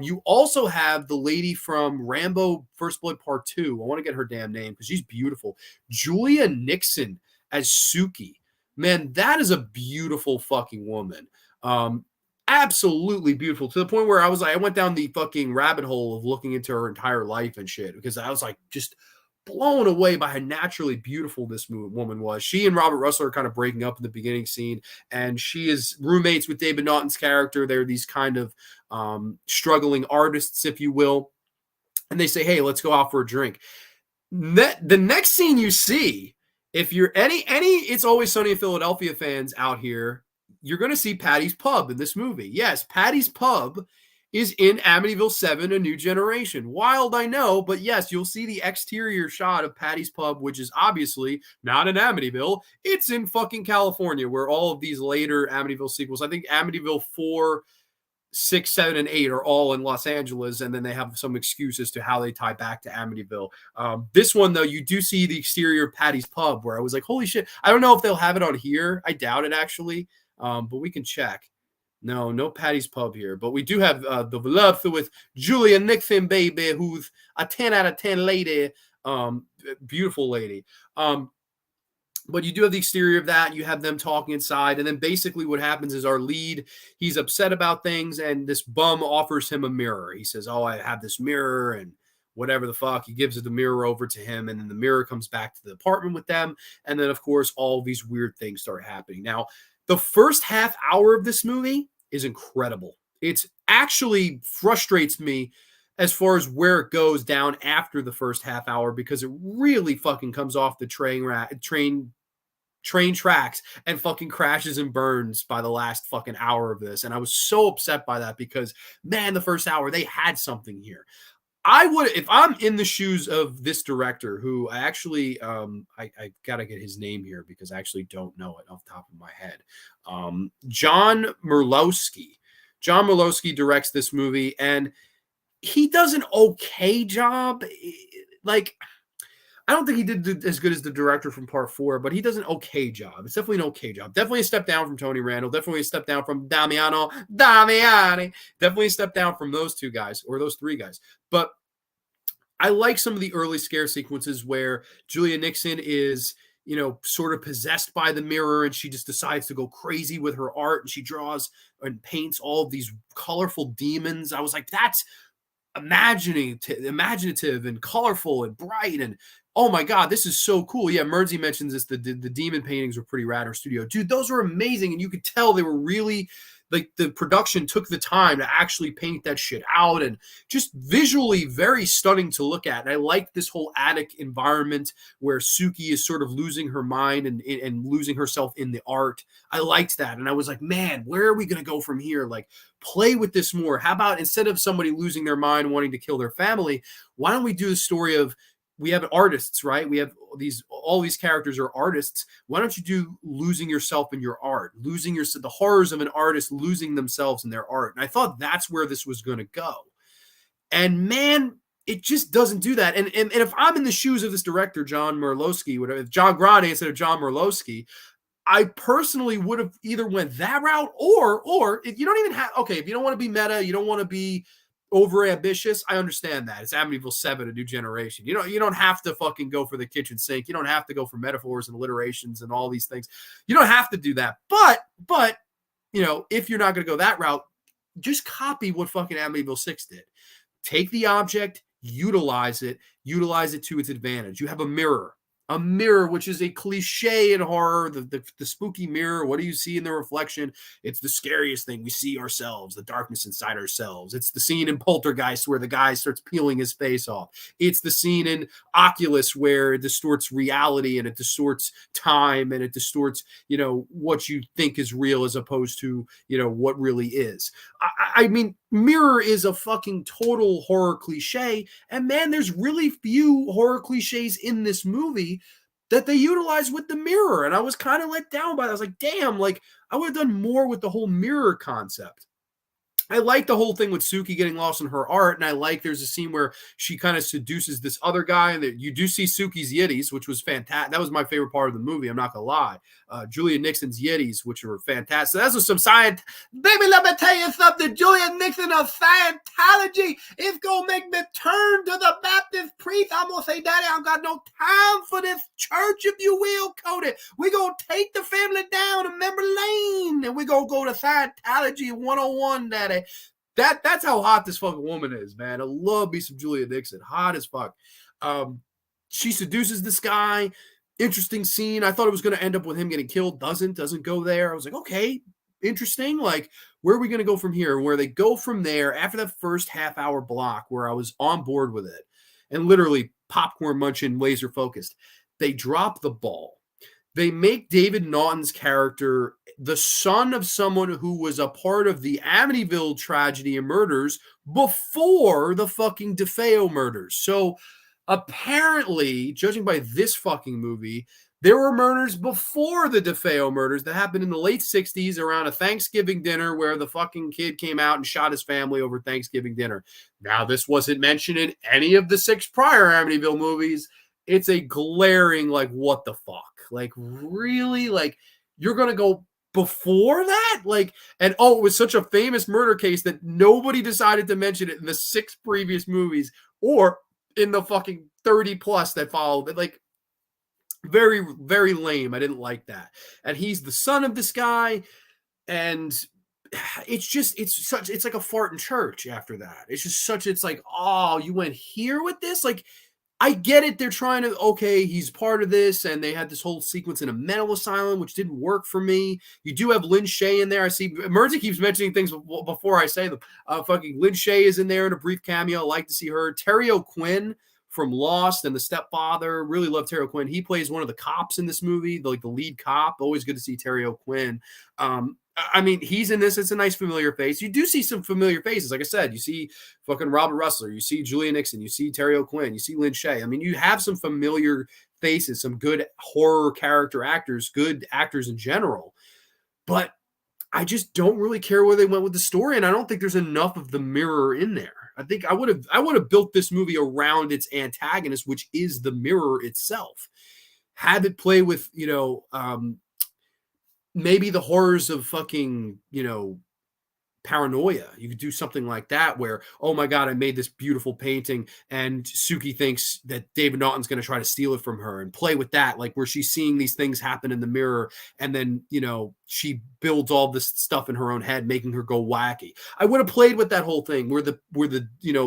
You also have the lady from Rambo First Blood Part 2. I want to get her damn name because she's beautiful. Julia Nixon as Suki. Man, that is a beautiful fucking woman. Absolutely beautiful, to the point where I went down the fucking rabbit hole of looking into her entire life and shit because I was like just blown away by how naturally beautiful this woman was. She and Robert Russler are kind of breaking up in the beginning scene, and she is roommates with David Naughton's character. They're these kind of struggling artists, if you will, and they say, hey, let's go out for a drink. The next scene you see, if you're any It's Always Sunny in Philadelphia fans out here, you're going to see Patty's Pub in this movie. Yes, Patty's Pub is in Amityville 7, A New Generation. Wild, I know, but yes, you'll see the exterior shot of Patty's Pub, which is obviously not in Amityville. It's in fucking California, where all of these later Amityville sequels, I think Amityville 4, 6, 7, and 8 are all in Los Angeles, and then they have some excuses to how they tie back to Amityville. This one, though, you do see the exterior of Patty's Pub, where I was like, holy shit. I don't know if they'll have it on here. I doubt it, actually, but we can check. No Patty's Pub here, but we do have the love with Julia Nixon, baby, who's a 10 out of 10 lady. Beautiful lady. But you do have the exterior of that. You have them talking inside. And then basically what happens is our lead, he's upset about things. And this bum offers him a mirror. He says, oh, I have this mirror and whatever the fuck. He gives the mirror over to him. And then the mirror comes back to the apartment with them. And then, of course, all these weird things start happening. Now, the first half hour of this movie is incredible. It's actually frustrates me as far as where it goes down after the first half hour, because it really fucking comes off the train tracks and fucking crashes and burns by the last fucking hour of this. And I was so upset by that because, man, the first hour, they had something here. I would, if I'm in the shoes of this director, who I actually, I got to get his name here because I actually don't know it off the top of my head. John Merlowski. John Merlowski directs this movie, and he does an okay job. Like, I don't think he did as good as the director from Part 4, but he does an okay job. It's definitely an okay job. Definitely a step down from Tony Randall. Definitely a step down from Damiani. Definitely a step down from those two guys, or those three guys. But I like some of the early scare sequences where Julia Nixon is, you know, sort of possessed by the mirror, and she just decides to go crazy with her art, and she draws and paints all of these colorful demons. I was like, that's imaginative and colorful and bright, and oh my god, this is so cool. Yeah, Mernsy mentions this, the demon paintings were pretty rad in her studio. Dude, those were amazing, and you could tell they were really, like, the production took the time to actually paint that shit out, and just visually very stunning to look at. And I like this whole attic environment where Suki is sort of losing her mind and losing herself in the art. I liked that, and I was like, man, where are we going to go from here? Like, play with this more. How about, instead of somebody losing their mind wanting to kill their family, why don't we do the story of, we have artists, right? We have all these characters are artists. Why don't you do losing yourself in your art, losing the horrors of an artist losing themselves in their art? And I thought that's where this was going to go. And man, it just doesn't do that. And if I'm in the shoes of this director, John Merlowski, whatever, John Grande instead of John Merlowski, I personally would have either went that route, or if you don't even have, okay, if you don't want to be meta, you don't want to be over ambitious, I understand that. It's Amityville 7, a new generation. You don't have to fucking go for the kitchen sink. You don't have to go for metaphors and alliterations and all these things. You don't have to do that. But you know, if you're not going to go that route, just copy what fucking Amityville 6 did. Take the object, utilize it to its advantage. You have a mirror, which is a cliche in horror, the spooky mirror. What do you see in the reflection? It's the scariest thing. We see ourselves, the darkness inside ourselves. It's the scene in Poltergeist where the guy starts peeling his face off. It's the scene in Oculus where it distorts reality and it distorts time and it distorts, you know, what you think is real as opposed to, you know, what really is. I mean, mirror is a fucking total horror cliche, and man, there's really few horror cliches in this movie that they utilize with the mirror, and I was kind of let down by that. I was like, damn, like, I would have done more with the whole mirror concept. I like the whole thing with Suki getting lost in her art, and I like there's a scene where she kind of seduces this other guy, and that you do see Suki's yitties, which was fantastic. That was my favorite part of the movie, I'm not gonna lie. Julia Nixon's yitties, which were fantastic. That's some science. Baby, let me tell you something. Julia Nixon of Scientology is gonna make me turn to the Baptist priest. I'm gonna say, Daddy, I got no time for this church, if you will, Cody. We're gonna take the family down to memory lane, and we're gonna go to Scientology 101, Daddy. That's how hot this fucking woman is, man. I love me some Julia Nixon. Hot as fuck. She seduces this guy. Interesting scene. I thought it was going to end up with him getting killed. Doesn't go there. I was like, okay, interesting. Like, where are we going to go from here? Where they go from there after that first half hour block where I was on board with it and literally popcorn munching, laser focused. They drop the ball. They make David Naughton's character the son of someone who was a part of the Amityville tragedy and murders before the fucking DeFeo murders. So apparently, judging by this fucking movie, there were murders before the DeFeo murders that happened in the late 60s around a Thanksgiving dinner where the fucking kid came out and shot his family over Thanksgiving dinner. Now, this wasn't mentioned in any of the 6 prior Amityville movies. It's a glaring, like, what the fuck? Like, really? Like, you're going to go before that? Like, and oh, it was such a famous murder case that nobody decided to mention it in the 6 previous movies or in the fucking 30 plus that followed, but like very, very lame. I didn't like that. And he's the son of this guy, and it's like a fart in church after that. It's like, oh, you went here with this? Like, I get it. They're trying to, okay, he's part of this, and they had this whole sequence in a mental asylum, which didn't work for me. You do have Lynn Shay in there. I see Mersey keeps mentioning things before I say them. Fucking Lynn Shay is in there in a brief cameo. I like to see her. Terry O'Quinn from Lost and The Stepfather. Really love Terry O'Quinn. He plays one of the cops in this movie, like the lead cop. Always good to see Terry O'Quinn. I mean, he's in this. It's a nice familiar face. You do see some familiar faces. Like I said, you see fucking Robert Russler, you see Julia Nixon, you see Terry O'Quinn, you see Lynn Shay. I mean, you have some familiar faces, some good horror character actors, good actors in general. But I just don't really care where they went with the story, and I don't think there's enough of the mirror in there. I think I would have built this movie around its antagonist, which is the mirror itself. Have it play with, maybe the horrors of fucking, paranoia. You could do something like that where, oh my God, I made this beautiful painting and Suki thinks that David Naughton's going to try to steal it from her, and play with that, like where she's seeing these things happen in the mirror. And then, she builds all this stuff in her own head, making her go wacky. I would have played with that whole thing where the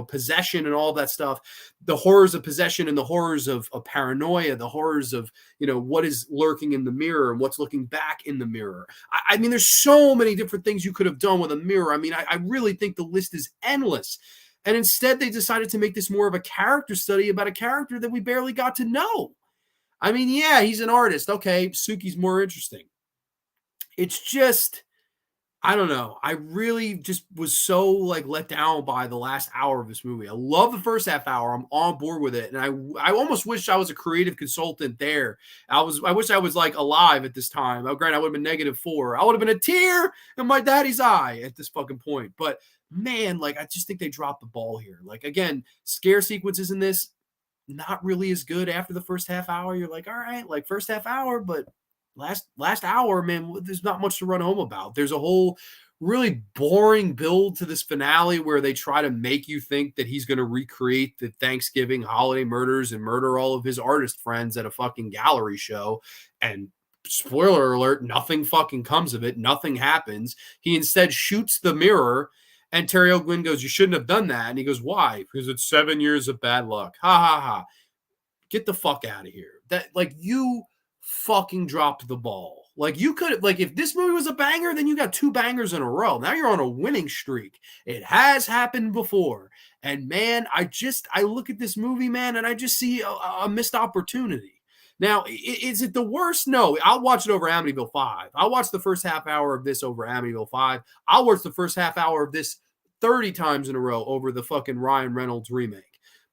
possession and all that stuff, the horrors of possession and the horrors of paranoia, the horrors of, what is lurking in the mirror and what's looking back in the mirror. I mean, there's so many different things you could have done with a mirror. I mean, I really think the list is endless. And instead, they decided to make this more of a character study about a character that we barely got to know. I mean, yeah, he's an artist. Okay, Suki's more interesting. It's just, I don't know. I really just was so like let down by the last hour of this movie. I love the first half hour. I'm on board with it. And I almost wish I was a creative consultant there. I wish I was like alive at this time. Granted, I would have been -4. I would have been a tear in my daddy's eye at this fucking point. But man, like, I just think they dropped the ball here. Like, again, scare sequences in this, not really as good after the first half hour. You're like, all right, like first half hour, but last hour, man, there's not much to run home about. There's a whole really boring build to this finale where they try to make you think that he's going to recreate the Thanksgiving holiday murders and murder all of his artist friends at a fucking gallery show. And spoiler alert, nothing fucking comes of it. Nothing happens. He instead shoots the mirror, and Terry O'Quinn goes, "You shouldn't have done that." And he goes, "Why?" "Because it's 7 years of bad luck." Ha ha ha. Get the fuck out of here. That, like, you fucking dropped the ball. Like, you could, like, if this movie was a banger, then you got 2 bangers in a row. Now you're on a winning streak. It has happened before. And man, I look at this movie, man, and I just see a missed opportunity. Now, is it the worst? No. I'll watch it over Amityville 5. I'll watch the first half hour of this over Amityville 5. I'll watch the first half hour of this 30 times in a row over the fucking Ryan Reynolds remake.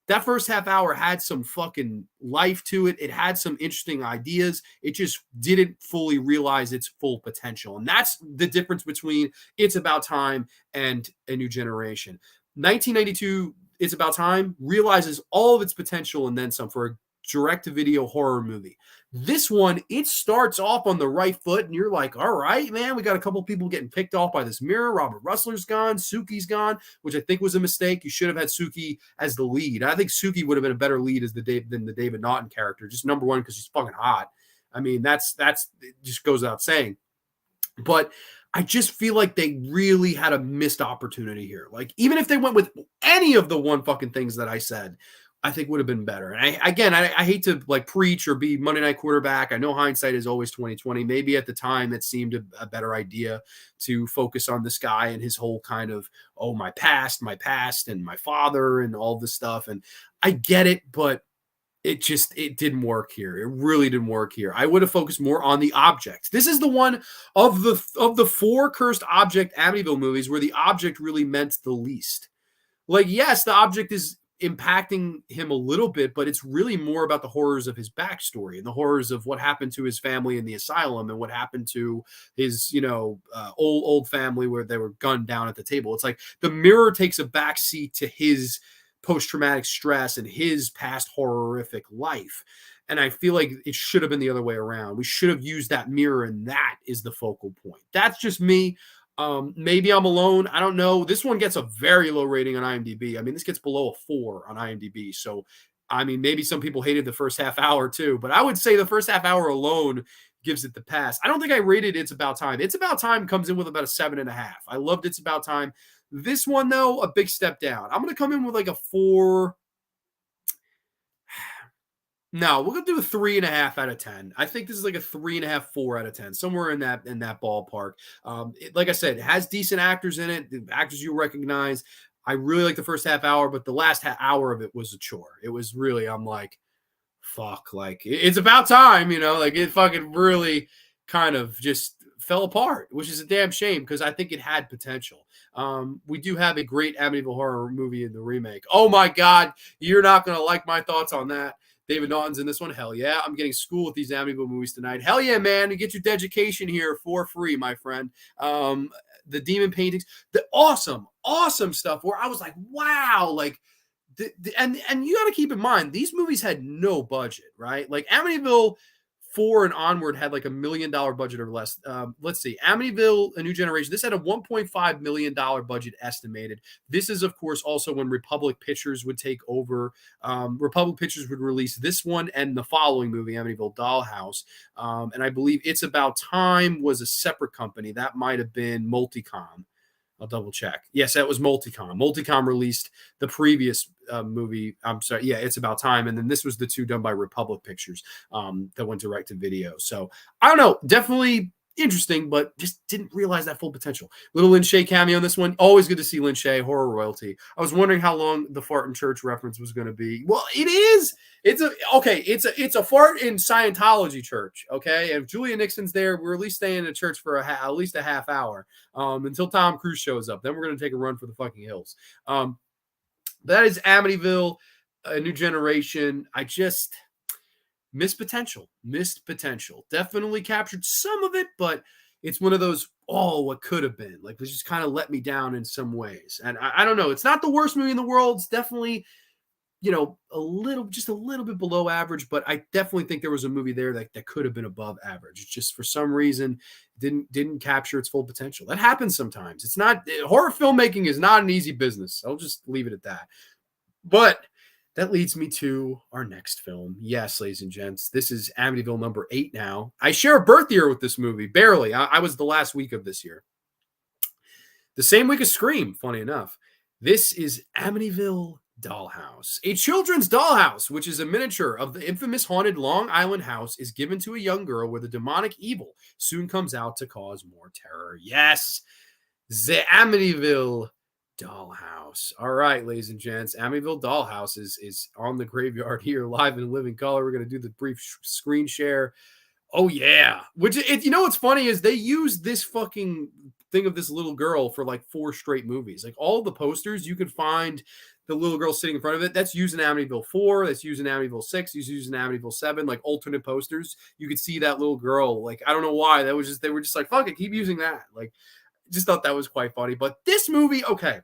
That first half hour had some fucking life to it. It had some interesting ideas. It just didn't fully realize its full potential. And that's the difference between It's About Time and A New Generation. 1992, It's About Time realizes all of its potential and then some for a direct-to-video horror movie. This one, it starts off on the right foot, and you're like, all right, man, we got a couple people getting picked off by this mirror. Robert Russler's gone. Suki's gone, which I think was a mistake. You should have had Suki as the lead. I think Suki would have been a better lead than the David Naughton character. Just number one, because she's fucking hot. I mean, that's it just goes without saying. But I just feel like they really had a missed opportunity here. Like, even if they went with any of the one fucking things that I said, I think would have been better. And I hate to like preach or be Monday night quarterback. I know hindsight is always 2020. Maybe at the time it seemed a better idea to focus on this guy and his whole kind of, oh, my past and my father and all this stuff. And I get it, but it didn't work here. It really didn't work here. I would have focused more on the object. This is the one of the 4 cursed object Amityville movies where the object really meant the least. Like, yes, the object is impacting him a little bit, but it's really more about the horrors of his backstory and the horrors of what happened to his family in the asylum and what happened to his, old family where they were gunned down at the table. It's like the mirror takes a backseat to his post-traumatic stress and his past horrific life. And I feel like it should have been the other way around. We should have used that mirror, and that is the focal point. That's just me. Maybe I'm alone. I don't know. This one gets a very low rating on IMDb. I mean, this gets below a 4 on IMDb. So I mean, maybe some people hated the first half hour too, but I would say the first half hour alone gives it the pass. I don't think I rated It's About Time. It's About Time comes in with about a 7.5. I loved It's About Time. This one, though, a big step down. I'm going to come in with like a 4. No, we're gonna do a 3.5 out of 10. I think this is like a 3.5, 4 out of 10, somewhere in that ballpark. Like I said, it has decent actors in it, the actors you recognize. I really like the first half hour, but the last hour of it was a chore. It was really, I'm like, fuck, like it's about time, like it fucking really kind of just fell apart, which is a damn shame because I think it had potential. We do have a great Amityville horror movie in the remake. Oh my god, you're not gonna like my thoughts on that. David Naughton's in this one. Hell yeah. I'm getting school with these Amityville movies tonight. Hell yeah, man. You get your education here for free, my friend. The demon paintings, the awesome stuff where I was like, wow, like, and you got to keep in mind, these movies had no budget, right? Like Amityville 4 and onward had like $1 million budget or less. Let's see, Amityville: A New Generation. This had a $1.5 million budget estimated. This is, of course, also when Republic Pictures would take over. Republic Pictures would release this one and the following movie, Amityville Dollhouse. And I believe It's About Time was a separate company. That might have been Multicom. I'll double check. Yes, that was Multicom. Multicom released the previous movie. I'm sorry. Yeah, It's About Time. And then this was the two done by Republic Pictures that went direct to video. So I don't know. Definitely interesting, but just didn't realize that full potential. Little Lin Shaye cameo in this one. Always good to see Lin Shaye, horror royalty. I was wondering how long the fart in church reference was going to be. Well, it is. It's a fart in Scientology church. Okay, and if Julia Nixon's there, we're at least staying in the church for at least a half hour until Tom Cruise shows up. Then we're going to take a run for the fucking hills. That is Amityville: A New Generation. I just missed potential. Definitely captured some of it, but it's one of those, what could have been. Like, it just kind of let me down in some ways. And I don't know. It's not the worst movie in the world. It's definitely, a little bit below average, but I definitely think there was a movie there that could have been above average. It's just for some reason didn't capture its full potential. That happens sometimes. It's not, horror filmmaking is not an easy business. I'll just leave it at that. But that leads me to our next film. Yes, ladies and gents, this is Amityville number 8 now. I share a birth year with this movie, barely. I was the last week of this year. The same week as Scream, funny enough. This is Amityville Dollhouse. A children's dollhouse, which is a miniature of the infamous haunted Long Island house, is given to a young girl where the demonic evil soon comes out to cause more terror. Yes, the Amityville Dollhouse. All right, ladies and gents, Amityville Dollhouse is on the graveyard here, live in living color. We're going to do the brief screen share. Oh, yeah. Which, what's funny is they use this fucking thing of this little girl for like 4 straight movies. Like all the posters, you can find the little girl sitting in front of it. That's using Amityville 4. That's using Amityville 6. Using Amityville 7. Like alternate posters. You could see that little girl. Like, I don't know why. They were just like, fuck it, keep using that. Like, just thought that was quite funny. But this movie, okay.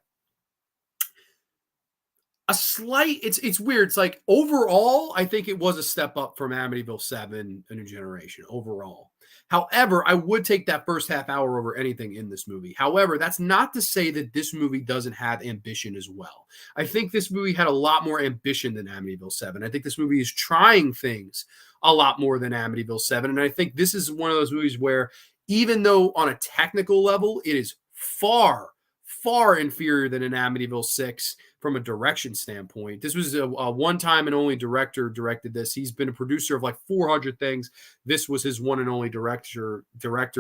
It's weird. It's like overall, I think it was a step up from Amityville 7, A New Generation overall. However, I would take that first half hour over anything in this movie. However, that's not to say that this movie doesn't have ambition as well. I think this movie had a lot more ambition than Amityville 7. I think this movie is trying things a lot more than Amityville 7. And I think this is one of those movies where, even though on a technical level, it is far, far inferior than an Amityville 6 from a direction standpoint. This was a one-time and only director directed this. He's been a producer of like 400 things. This was his one and only director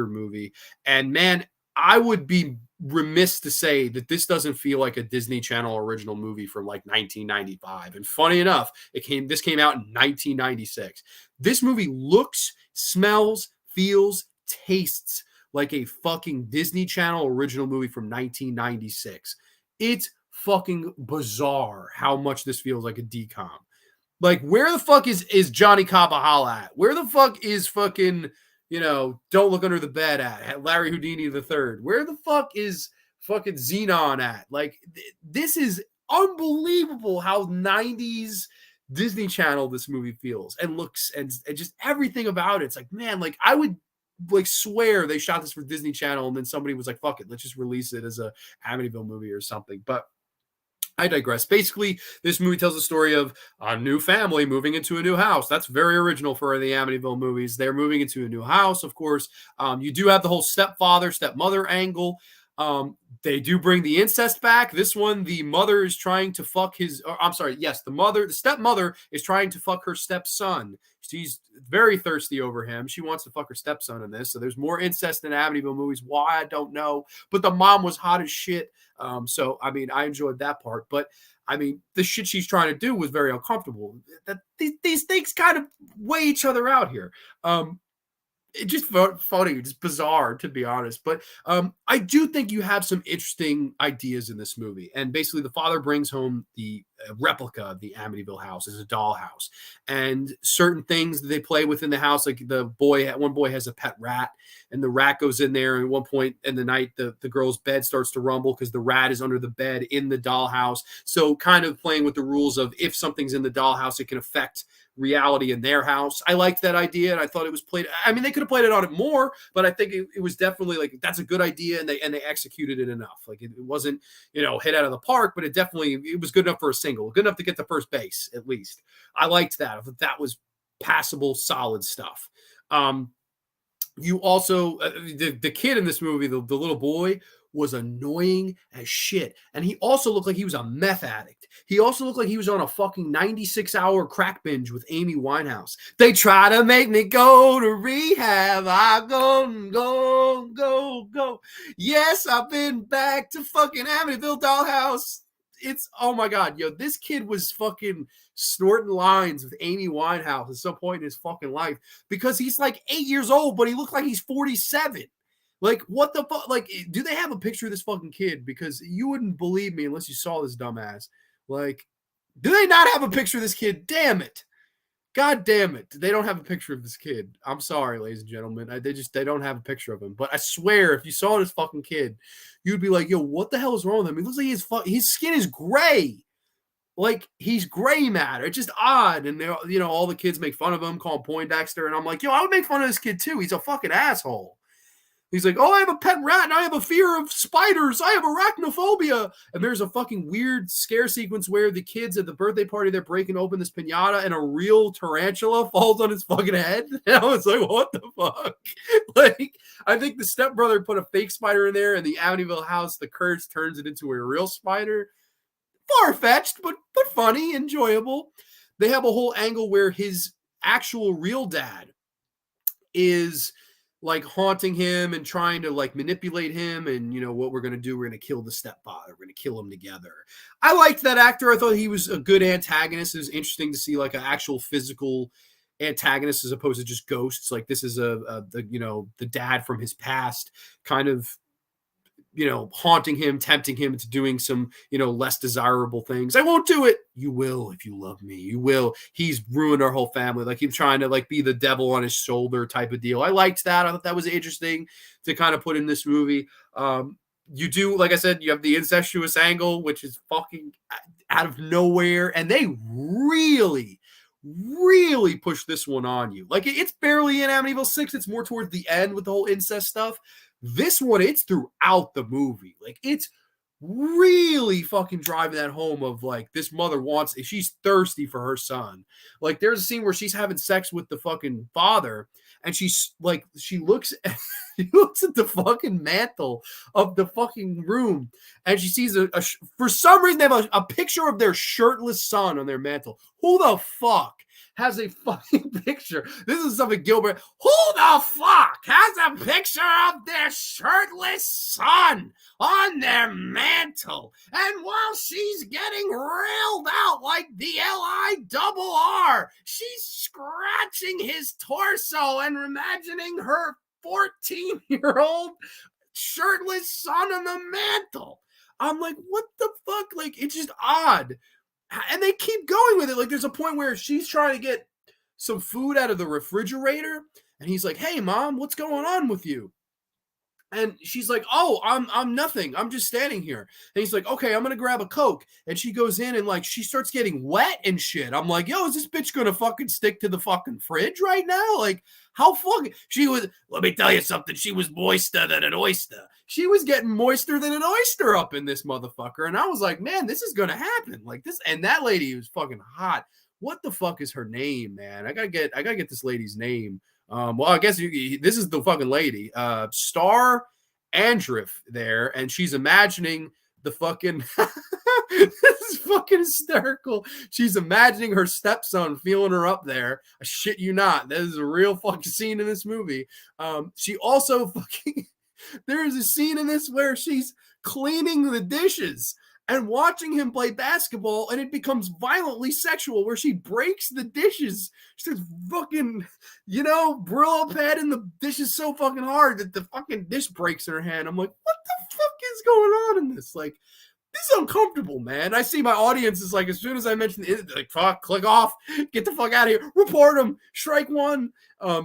movie. And man, I would be remiss to say that this doesn't feel like a Disney Channel original movie from like 1995. And funny enough, this came out in 1996. This movie looks, smells, feels, tastes like a fucking Disney Channel original movie from 1996. It's fucking bizarre how much this feels like a DCOM. Like, where the fuck is Johnny Capahala at? Where the fuck is fucking, Don't Look Under the Bed at Larry Houdini III? Where the fuck is fucking Xenon at? Like, this is unbelievable how 90s Disney Channel this movie feels and looks, and just everything about it. It's like, man, like I would like swear they shot this for Disney Channel and then somebody was like, fuck it, let's just release it as a Amityville movie or something. But I digress. Basically, this movie tells the story of a new family moving into a new house. That's very original for the Amityville movies. They're moving into a new house, of course. You do have the whole stepfather, stepmother angle. They do bring the incest back. This one, the mother is trying to fuck his. Or, I'm sorry. Yes, the stepmother is trying to fuck her stepson. She's very thirsty over him. She wants to fuck her stepson in this. So there's more incest in Amityville movies. Why, I don't know. But the mom was hot as shit. So, I mean, I enjoyed that part. But, I mean, the shit she's trying to do was very uncomfortable. These things kind of weigh each other out here. It just funny, just bizarre, to be honest. But I do think you have some interesting ideas in this movie. And basically, the father brings home the replica of the Amityville house as a dollhouse, and certain things that they play within the house, like one boy has a pet rat, and the rat goes in there. And at one point in the night, the girl's bed starts to rumble because the rat is under the bed in the dollhouse. So, kind of playing with the rules of if something's in the dollhouse, it can affect reality in their house. I liked that idea, and I thought it was played. I mean, they could have played it on it more, but I think it was definitely like, that's a good idea, and they executed it enough. Like it wasn't, hit out of the park, but it was good enough for a single, good enough to get to first base at least. I liked that. I thought that was passable, solid stuff. You also the kid in this movie, the little boy, was annoying as shit. And he also looked like he was a meth addict. He also looked like he was on a fucking 96-hour crack binge with Amy Winehouse. They try to make me go to rehab. I go. Yes, I've been back to fucking Amityville Dollhouse. Oh my God, this kid was fucking snorting lines with Amy Winehouse at some point in his fucking life because he's like 8 years old, but he looked like he's 47. Like, what the fuck? Like, do they have a picture of this fucking kid? Because you wouldn't believe me unless you saw this dumbass. Like, do they not have a picture of this kid? Damn it. God damn it. They don't have a picture of this kid. I'm sorry, ladies and gentlemen. They don't have a picture of him. But I swear, if you saw this fucking kid, you'd be like, yo, what the hell is wrong with him? He looks like his skin is gray. Like, he's gray matter. It's just odd. And, all the kids make fun of him, call him Poindexter. And I'm like, yo, I would make fun of this kid too. He's a fucking asshole. He's like, oh, I have a pet rat and I have a fear of spiders. I have arachnophobia. And there's a fucking weird scare sequence where the kids at the birthday party, they're breaking open this piñata and a real tarantula falls on his fucking head. And I was like, what the fuck? Like, I think the stepbrother put a fake spider in there, and the Amityville house, the curse turns it into a real spider. Far-fetched, but funny, enjoyable. They have a whole angle where his actual real dad is like haunting him and trying to like manipulate him. And what we're going to do, we're going to kill the stepfather. We're going to kill him together. I liked that actor. I thought he was a good antagonist. It was interesting to see like an actual physical antagonist as opposed to just ghosts. Like this is the dad from his past kind of, haunting him, tempting him into doing some, less desirable things. I won't do it. You will, if you love me, you will. He's ruined our whole family. Like he's trying to like be the devil on his shoulder type of deal. I liked that. I thought that was interesting to kind of put in this movie. You do, like I said, you have the incestuous angle, which is fucking out of nowhere. And they really push this one on you. Like it's barely in Amityville 6. It's more towards the end with the whole incest stuff. This one, it's throughout the movie. Like, it's really fucking driving that home of, like, this mother she's thirsty for her son. Like, there's a scene where she's having sex with the fucking father, and she's, like, she looks at the fucking mantle of the fucking room, and she sees for some reason, they have a picture of their shirtless son on their mantle. Who the fuck has a fucking picture? This is something Gilbert. Who the fuck has a picture of their shirtless son on their mantle? And while she's getting railed out like the LIRR, she's scratching his torso and imagining her 14-year-old shirtless son on the mantle. I'm like, what the fuck? Like, it's just odd. And they keep going with it. Like, there's a point where she's trying to get some food out of the refrigerator, and he's like, hey, Mom, what's going on with you? And she's like, oh, I'm nothing. I'm just standing here. And he's like, okay, I'm going to grab a Coke. And she goes in and like, she starts getting wet and shit. I'm like, yo, is this bitch going to fucking stick to the fucking fridge right now? Like, how fucking, let me tell you something. She was moister than an oyster. she was getting moister than an oyster up in this motherfucker. And I was like, man, this is gonna happen. Like this, and that lady was fucking hot. What the fuck is her name, man? I gotta get this lady's name. Well, I guess this is the fucking lady. Star Andriff there, and she's imagining the fucking this is fucking hysterical. She's imagining her stepson feeling her up there. I shit you not. That is a real fucking scene in this movie. She also fucking there is a scene in this where she's cleaning the dishes and watching him play basketball, and it becomes violently sexual where she breaks the dishes. She starts fucking, Brillo pad in the dishes so fucking hard that the fucking dish breaks in her hand. I'm like, what the fuck is going on in this? Like, this is uncomfortable, man. I see my audience is like, as soon as I mention it, like, fuck, click off, get the fuck out of here, report them, strike one. I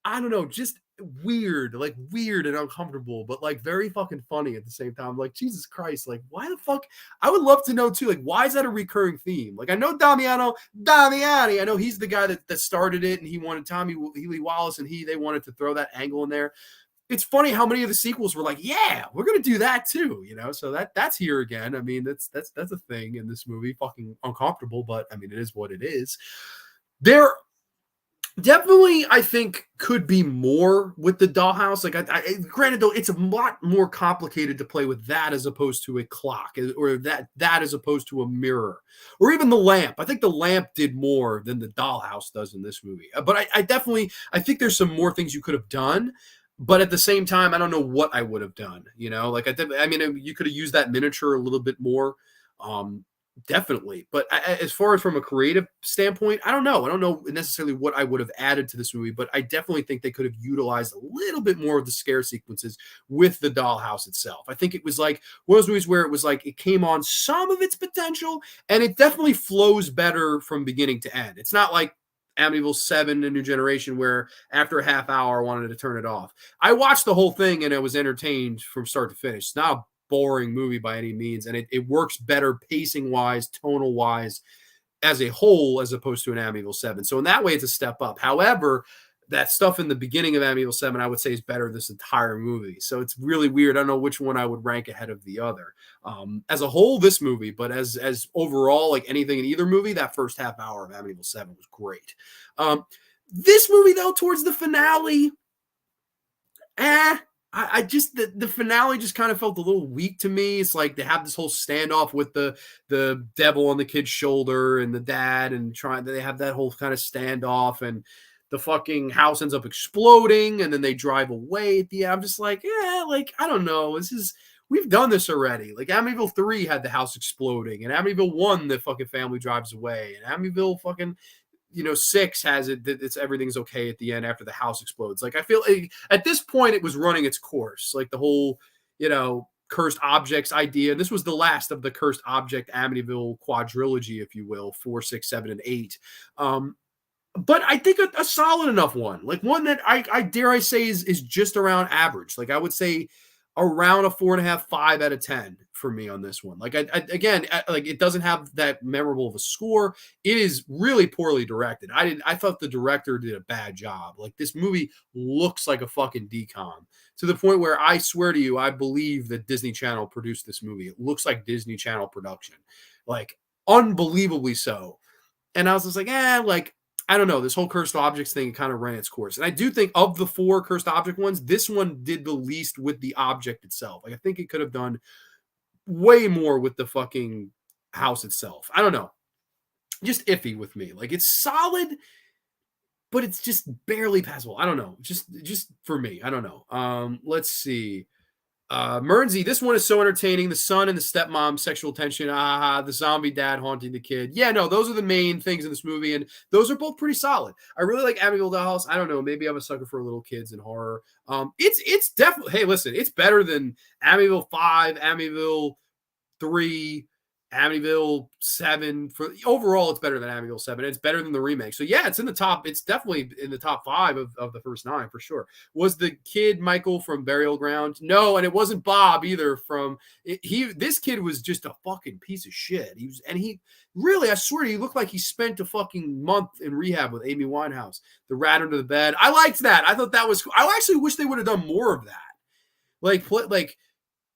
don't know, just weird and uncomfortable, but like very fucking funny at the same time. Like, Jesus Christ, like, why the fuck? I would love to know too, like, why is that a recurring theme? Like, I know Damiani, I know he's the guy that started it, and he wanted Tommy Lee Wallace, and they wanted to throw that angle in there. It's funny how many of the sequels were like, yeah, we're gonna do that too, so that's here again. I mean, that's a thing in this movie. Fucking uncomfortable, but I mean, it is what it is. There definitely, I think, could be more with the dollhouse. Like, granted, though, it's a lot more complicated to play with that as opposed to a clock, or that as opposed to a mirror, or even the lamp. I think the lamp did more than the dollhouse does in this movie. But I definitely, I think there's some more things you could have done. But at the same time, I don't know what I would have done. Like, I mean, you could have used that miniature a little bit more. Definitely. But as far as from a creative standpoint, I don't know. I don't know necessarily what I would have added to this movie, but I definitely think they could have utilized a little bit more of the scare sequences with the dollhouse itself. I think it was like one of those movies where it was like it came on some of its potential, and it definitely flows better from beginning to end. It's not like Amityville 7, A New Generation, where after a half hour I wanted to turn it off. I watched the whole thing and I was entertained from start to finish. It's not a boring movie by any means, and it works better pacing wise, tonal wise, as a whole, as opposed to an Amityville 7. So in that way, it's a step up. However, that stuff in the beginning of Amityville 7, I would say, is better than this entire movie. So it's really weird. I don't know which one I would rank ahead of the other. As a whole, this movie, but as overall, like anything in either movie, that first half hour of Amityville 7 was great. This movie, though, towards the finale, I just the finale just kind of felt a little weak to me. It's like they have this whole standoff with the devil on the kid's shoulder and the dad, and they have that whole kind of standoff, and the fucking house ends up exploding, and then they drive away at the end. I'm just like, yeah, like, I don't know. We've done this already. Like, Amityville 3 had the house exploding, and Amityville 1, the fucking family drives away, and Amityville fucking 6 has it that everything's okay at the end after the house explodes. Like, I feel like at this point it was running its course. Like, the whole, cursed objects idea. This was the last of the cursed object Amityville quadrilogy, if you will, 4, 6, 7, and 8. But I think a solid enough one, like one that I dare I say is just around average. Like, I would say around a 4.5, 5 out of 10 for me on this one. Like, again, like, it doesn't have that memorable of a score. It is really poorly directed. I thought the director did a bad job. Like, this movie looks like a fucking decom to the point where I swear to you, I believe that Disney Channel produced this movie. It looks like Disney Channel production, like, unbelievably so. And I was just like, like, I don't know. This whole cursed objects thing kind of ran its course. And I do think of the 4 cursed object ones, this one did the least with the object itself. Like, I think it could have done way more with the fucking house itself. I don't know. Just iffy with me. Like, it's solid, but it's just barely passable. I don't know. Just for me. I don't know. Let's see. Mernsey, this one is so entertaining. The son and the stepmom sexual tension. The zombie dad haunting the kid. Yeah, no, those are the main things in this movie, and those are both pretty solid. I really like Amityville Dollhouse. I don't know, maybe I'm a sucker for little kids and horror. It's definitely, hey, listen, it's better than Amityville 5, Amityville 3, Amityville 7. For overall, it's better than Amityville 7. It's better than the remake. So yeah, it's in the top. It's definitely in the top 5 of the first 9 for sure. Was the kid Michael from Burial Ground? No, and it wasn't Bob either. This kid was just a fucking piece of shit. He really, I swear, he looked like he spent a fucking month in rehab with Amy Winehouse. The rat under the bed. I liked that. I thought that was. I actually wish they would have done more of that. Like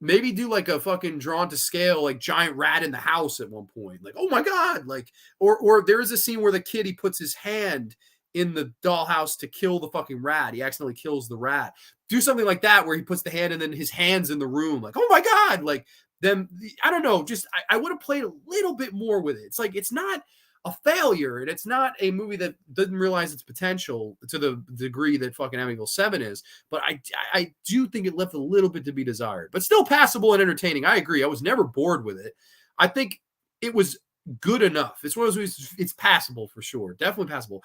maybe do like a fucking drawn to scale, like giant rat in the house at one point. Like, oh my God. Like, or there is a scene where the kid, he puts his hand in the dollhouse to kill the fucking rat. He accidentally kills the rat. Do something like that where he puts the hand and then his hand's in the room. Like, oh my God. Like, then I don't know. Just I would have played a little bit more with it. It's like it's not a failure, and it's not a movie that doesn't realize its potential to the degree that fucking Amityville 7 is. But I do think it left a little bit to be desired, but still passable and entertaining. I agree. I was never bored with it. I think it was good enough. It's one of those movies, it's passable for sure. Definitely passable.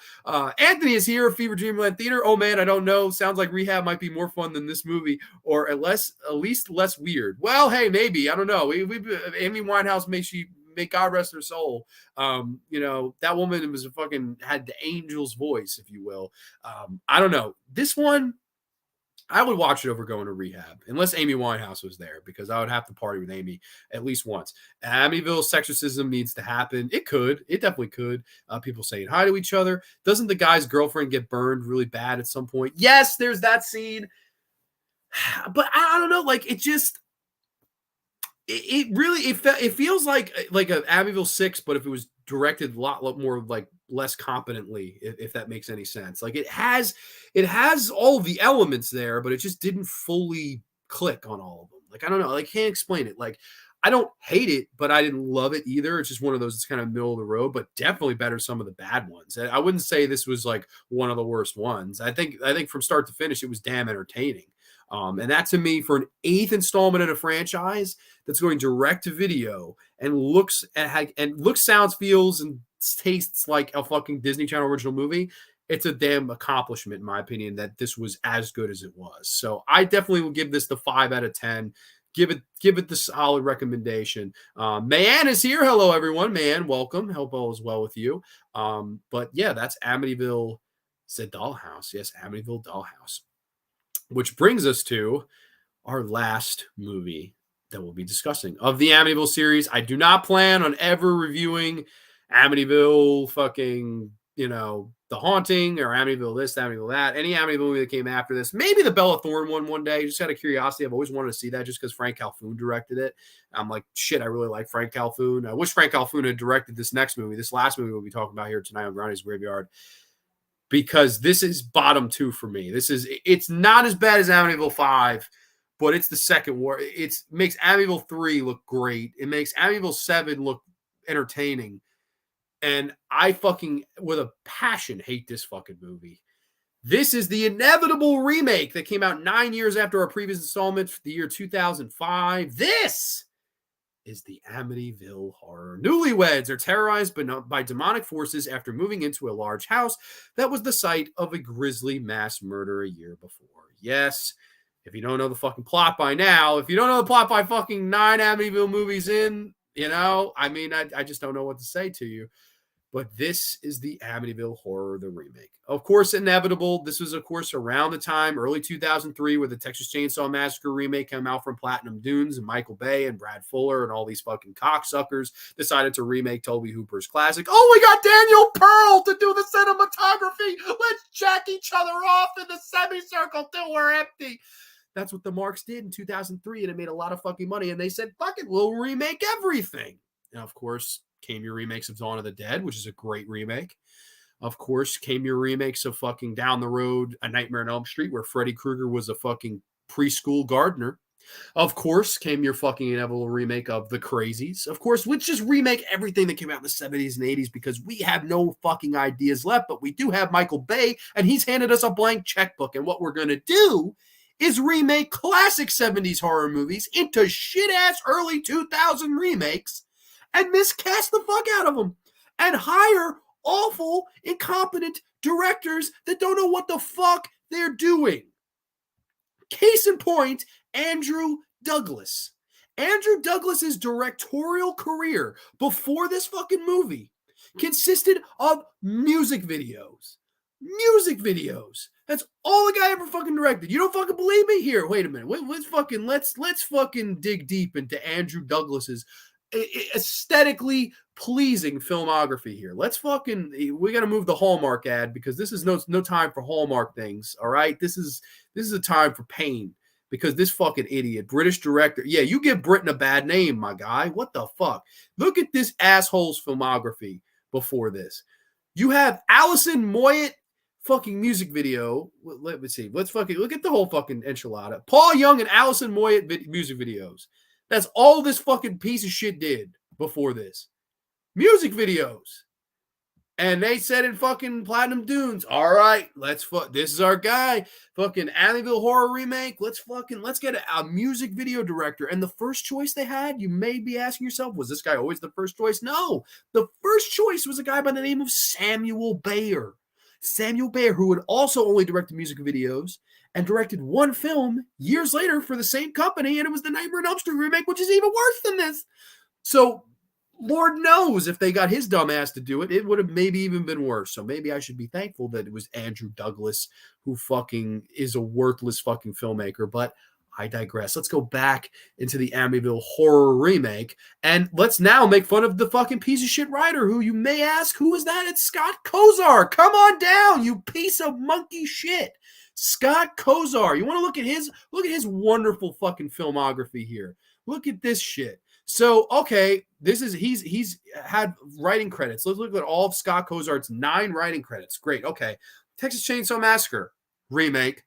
Anthony is here, Fever Dreamland Theater. Oh man, I don't know. Sounds like Rehab might be more fun than this movie, or at least less weird. Well, hey, maybe. I don't know. Amy Winehouse may God rest her soul. You know, that woman was had the angel's voice, if you will. I don't know. This one, I would watch it over going to Rehab, unless Amy Winehouse was there, because I would have to party with Amy at least once. Amityville sexorcism needs to happen. It could. It definitely could. People saying hi to each other. Doesn't the guy's girlfriend get burned really bad at some point? Yes, there's that scene. But I don't know. Like, it just... It feels like a Amityville 6, but if it was directed a lot more like less competently, if that makes any sense. Like it has all the elements there, but it just didn't fully click on all of them. Like I don't know, I can't explain it. Like I don't hate it, but I didn't love it either. It's just one of those, it's kind of middle of the road, but definitely better some of the bad ones. I wouldn't say this was like one of the worst ones. I think from start to finish, it was damn entertaining. And that to me, for an 8th installment in a franchise that's going direct to video and looks, sounds, feels, and tastes like a fucking Disney Channel original movie, it's a damn accomplishment, in my opinion, that this was as good as it was. So I definitely will give this the 5 out of 10. Give it the solid recommendation. Mayan is here. Hello, everyone. Mayan, welcome. Hope all is well with you. But yeah, that's Amityville. It's a dollhouse. Yes, Amityville Dollhouse. Which brings us to our last movie that we'll be discussing of the Amityville series. I do not plan on ever reviewing Amityville fucking, The Haunting or Amityville this, Amityville that. Any Amityville movie that came after this. Maybe the Bella Thorne one day. Just out of curiosity. I've always wanted to see that just because Frank Calhoun directed it. I'm like, shit, I really like Frank Calhoun. I wish Frank Calhoun had directed this next movie, this last movie we'll be talking about here tonight on Grande's Graveyard. Because this is bottom 2 for me. It's not as bad as Amityville 5, but it's the second war. It makes Amityville 3 look great. It makes Amityville 7 look entertaining. And I fucking, with a passion, hate this fucking movie. This is the inevitable remake that came out 9 years after our previous installment for the year 2005. This is the Amityville Horror. Newlyweds are terrorized by demonic forces after moving into a large house that was the site of a grisly mass murder a year before. Yes, if you don't know the fucking plot by now, if you don't know the plot by fucking 9 Amityville movies in, I just don't know what to say to you. But this is the Amityville Horror, the remake. Of course, inevitable. This was, of course, around the time, early 2003, where the Texas Chainsaw Massacre remake came out from Platinum Dunes, and Michael Bay and Brad Fuller and all these fucking cocksuckers decided to remake Tobe Hooper's classic. Oh, we got Daniel Pearl to do the cinematography. Let's jack each other off in the semicircle till we're empty. That's what the Marks did in 2003, and it made a lot of fucking money. And they said, fuck it, we'll remake everything. And, of course, came your remakes of Dawn of the Dead, which is a great remake. Of course, came your remakes of fucking Down the Road, A Nightmare on Elm Street, where Freddy Krueger was a fucking preschool gardener. Of course, came your fucking inevitable remake of The Crazies. Of course, let's just remake everything that came out in the 70s and 80s because we have no fucking ideas left, but we do have Michael Bay, and he's handed us a blank checkbook. And what we're going to do is remake classic 70s horror movies into shit-ass early 2000 remakes and miscast the fuck out of them and hire awful, incompetent directors that don't know what the fuck they're doing. Case in point, Andrew Douglas. Andrew Douglas's directorial career before this fucking movie consisted of music videos. Music videos. That's all the guy ever fucking directed. You don't fucking believe me? Here, wait a minute. Let's fucking dig deep into Andrew Douglas's aesthetically pleasing filmography here. We got to move the Hallmark ad because this is no time for Hallmark things. All right. This is a time for pain. because this fucking idiot, British director, yeah, you give Britain a bad name, my guy. What the fuck? Look at this asshole's filmography before this. You have Alison Moyet fucking music video. Let me see. Let's fucking look at the whole fucking enchilada. Paul Young and Alison Moyet music videos. That's all this fucking piece of shit did before this. Music videos. And they said in fucking Platinum Dunes, all right, this is our guy. Fucking Amityville Horror Remake. Let's get a music video director. And the first choice they had, you may be asking yourself, was this guy always the first choice? No. The first choice was a guy by the name of Samuel Bayer. Samuel Bayer, who had also only directed music videos and directed one film years later for the same company, and it was the Nightmare on Elm Street remake, which is even worse than this. So Lord knows if they got his dumb ass to do it, it would have maybe even been worse. So maybe I should be thankful that it was Andrew Douglas, who fucking is a worthless fucking filmmaker. But I digress. Let's go back into the Amityville Horror Remake, and let's now make fun of the fucking piece of shit writer, who you may ask, who is that? It's Scott Kozar. Come on down, you piece of monkey shit. Scott Kozar. You want to look at his wonderful fucking filmography here. Look at this shit. So, okay, he's had writing credits. Let's look at all of Scott Kozar's 9 writing credits. Great. Okay. Texas Chainsaw Massacre remake.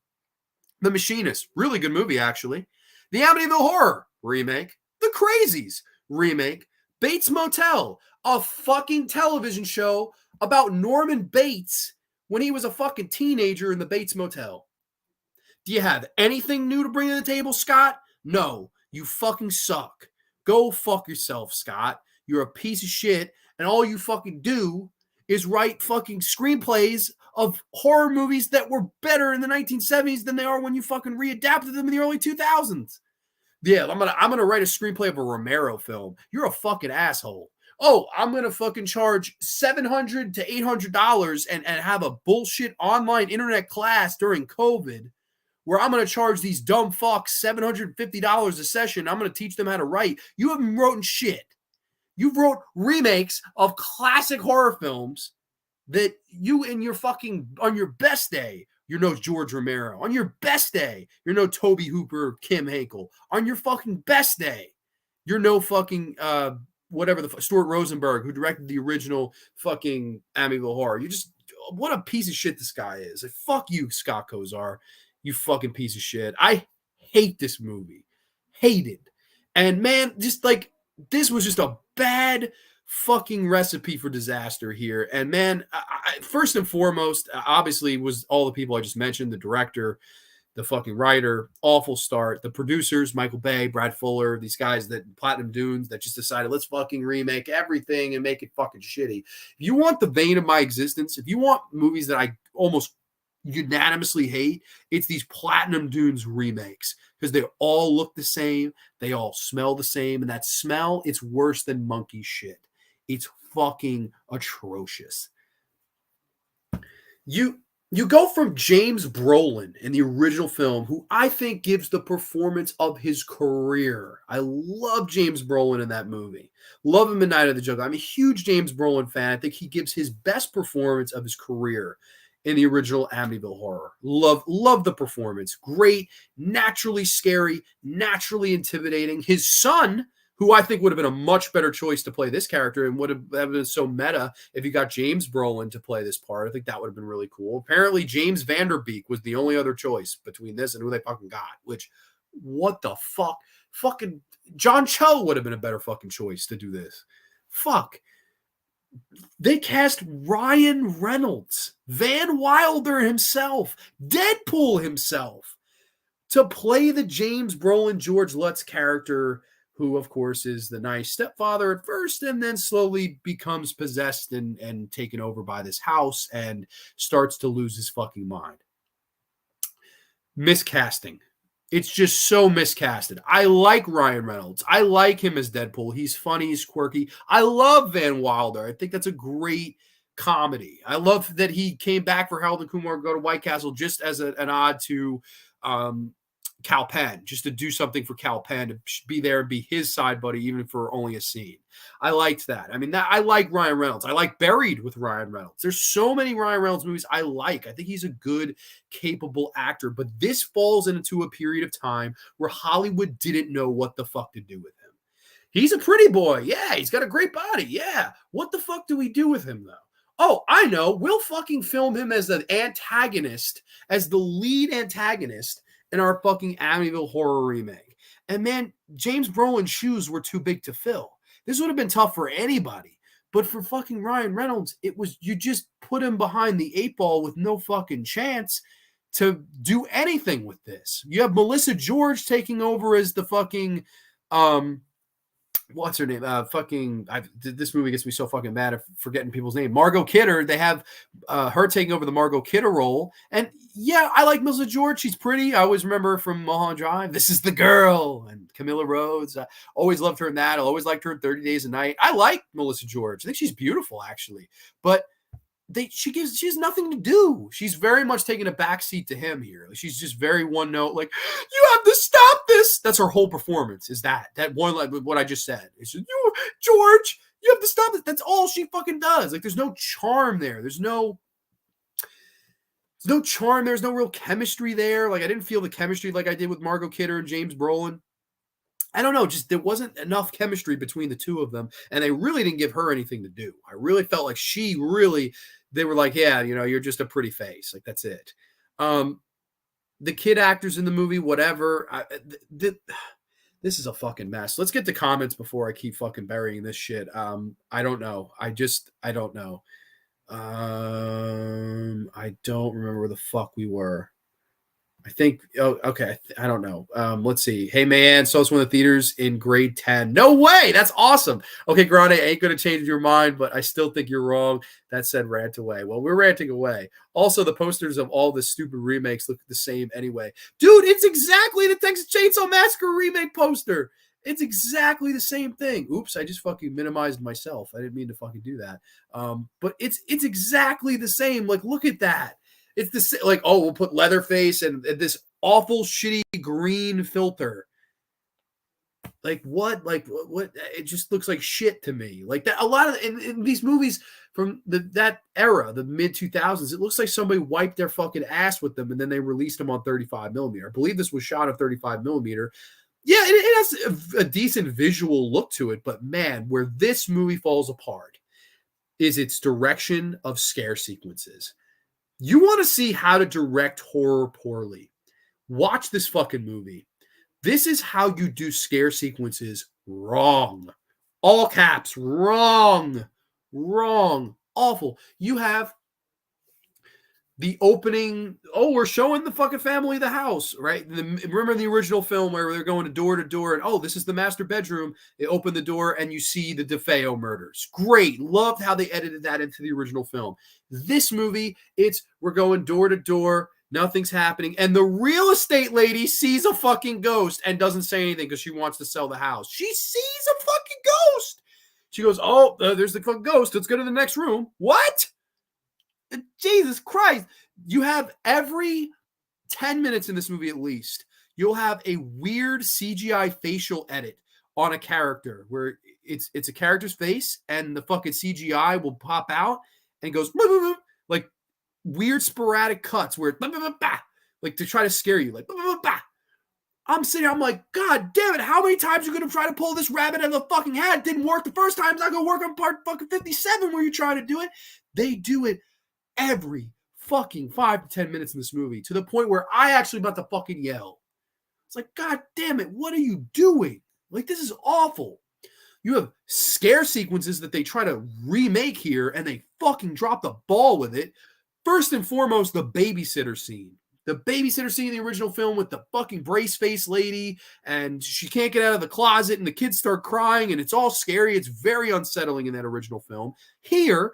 The Machinist, really good movie, actually. The Amityville Horror remake. The Crazies remake. Bates Motel, a fucking television show about Norman Bates when he was a fucking teenager in the Bates Motel. Do you have anything new to bring to the table, Scott? No, you fucking suck. Go fuck yourself, Scott. You're a piece of shit, and all you fucking do is write fucking screenplays of horror movies that were better in the 1970s than they are when you fucking readapted them in the early 2000s. Yeah, I'm gonna write a screenplay of a Romero film. You're a fucking asshole. Oh, I'm gonna fucking charge $700 to $800 and have a bullshit online internet class during COVID, where I'm going to charge these dumb fucks $750 a session. I'm going to teach them how to write. You haven't written shit. You've wrote remakes of classic horror films that you in your fucking, on your best day, you're no George Romero. On your best day, you're no Toby Hooper, Kim Henkel. On your fucking best day, you're no fucking, whatever Stuart Rosenberg, who directed the original fucking Amityville Horror. You just, what a piece of shit this guy is. Like, fuck you, Scott Kozar. You fucking piece of shit. I hate this movie. Hated. And man, just like, this was just a bad fucking recipe for disaster here. And man, first and foremost, obviously, was all the people I just mentioned, the director, the fucking writer, awful start. The producers, Michael Bay, Brad Fuller, these guys that Platinum Dunes that just decided, let's fucking remake everything and make it fucking shitty. If you want the vein of my existence, if you want movies that I almost unanimously hate, it's these Platinum Dunes remakes, because they all look the same, they all smell the same, and that smell, it's worse than monkey shit. It's fucking atrocious. You go from James Brolin in the original film, who I think gives the performance of his career. I love James Brolin in that movie. Love him in Night of the Jungle. I'm a huge James Brolin fan. I think he gives his best performance of his career in the original Amityville Horror. Love the performance. Great, naturally scary, naturally intimidating. His son, who I think would have been a much better choice to play this character and would have been so meta if you got James Brolin to play this part. I think that would have been really cool. Apparently, James Vanderbeek was the only other choice between this and who they fucking got, which, what the fuck? Fucking John Cho would have been a better fucking choice to do this. Fuck. They cast Ryan Reynolds, Van Wilder himself, Deadpool himself, to play the James Brolin, George Lutz character, who, of course, is the nice stepfather at first and then slowly becomes possessed and taken over by this house and starts to lose his fucking mind. Miscasting. It's just so miscasted. I like Ryan Reynolds. I like him as Deadpool. He's funny. He's quirky. I love Van Wilder. I think that's a great comedy. I love that he came back for Harold and Kumar Go to White Castle just as an nod to Cal Penn, just to do something for Cal Penn, to be there and be his side buddy, even for only a scene. I liked that. I mean, I like Ryan Reynolds. I like Buried with Ryan Reynolds. There's so many Ryan Reynolds movies I like. I think he's a good, capable actor, but this falls into a period of time where Hollywood didn't know what the fuck to do with him. He's a pretty boy. Yeah, he's got a great body. Yeah. What the fuck do we do with him, though? Oh, I know. We'll fucking film him as the antagonist, as the lead antagonist in our fucking Amityville Horror remake. And man, James Brolin's shoes were too big to fill. This would have been tough for anybody. But for fucking Ryan Reynolds, it was, you just put him behind the 8 ball with no fucking chance to do anything with this. You have Melissa George taking over as the fucking what's her name? This movie gets me so fucking mad at forgetting people's name. Margot Kidder. They have her taking over the Margot Kidder role. And yeah, I like Melissa George. She's pretty. I always remember her from Mulholland Drive. This is the girl. And Camilla Rhodes. I always loved her in that. I always liked her in 30 Days a Night. I like Melissa George. I think she's beautiful, actually. But she has nothing to do. She's very much taking a backseat to him here. She's just very one note, like, you have to stop this. That's her whole performance, is that one, like what I just said. It's just, George, you have to stop this. That's all she fucking does. Like, there's no charm there. There's no charm. There's no real chemistry there. Like, I didn't feel the chemistry like I did with Margot Kidder and James Brolin. I don't know, just there wasn't enough chemistry between the two of them, and they really didn't give her anything to do. I really felt like they were like, yeah, you're just a pretty face. Like, that's it. The kid actors in the movie, whatever. This is a fucking mess. Let's get to comments before I keep fucking burying this shit. I don't know. I don't know. I don't remember where the fuck we were. I think, okay, I don't know. Let's see. Hey, man, saw this one in the theaters in grade 10. No way! That's awesome. Okay, Grande, ain't going to change your mind, but I still think you're wrong. That said, rant away. Well, we're ranting away. Also, the posters of all the stupid remakes look the same anyway. Dude, it's exactly the Texas Chainsaw Massacre remake poster. It's exactly the same thing. Oops, I just fucking minimized myself. I didn't mean to fucking do that. But it's exactly the same. Like, look at that. It's the like, oh, we'll put Leatherface and this awful shitty green filter. Like what? Like what? It just looks like shit to me. Like that. A lot of in these movies from that era, the mid 2000s, it looks like somebody wiped their fucking ass with them and then they released them on 35 millimeter. I believe this was shot on 35 millimeter. Yeah, it has a decent visual look to it, but man, where this movie falls apart is its direction of scare sequences. You want to see how to direct horror poorly. Watch this fucking movie. This is how you do scare sequences wrong. All caps, wrong, awful. You have the opening, we're showing the fucking family the house, right? Remember the original film where they're going to door, and this is the master bedroom. They open the door and you see the DeFeo murders. Great. Loved how they edited that into the original film. This movie, we're going door to door, nothing's happening, and the real estate lady sees a fucking ghost and doesn't say anything because she wants to sell the house. She sees a fucking ghost. She goes, there's the fucking ghost. Let's go to the next room. What? Jesus Christ. You have every 10 minutes in this movie at least, you'll have a weird CGI facial edit on a character where it's a character's face and the fucking CGI will pop out and goes like weird sporadic cuts where like to try to scare you, like I'm sitting here, I'm like, God damn it, how many times are you going to try to pull this rabbit out of the fucking hat? It didn't work the first time. It's not going to work on part fucking 57 where you're trying to do it. They do it every fucking 5 to 10 minutes in this movie to the point where I actually about to fucking yell. It's like, God damn it, what are you doing? Like, this is awful. You have scare sequences that they try to remake here and they fucking drop the ball with it. First and foremost, the babysitter scene. The babysitter scene in the original film with the fucking brace face lady and she can't get out of the closet and the kids start crying and it's all scary. It's very unsettling in that original film. Here,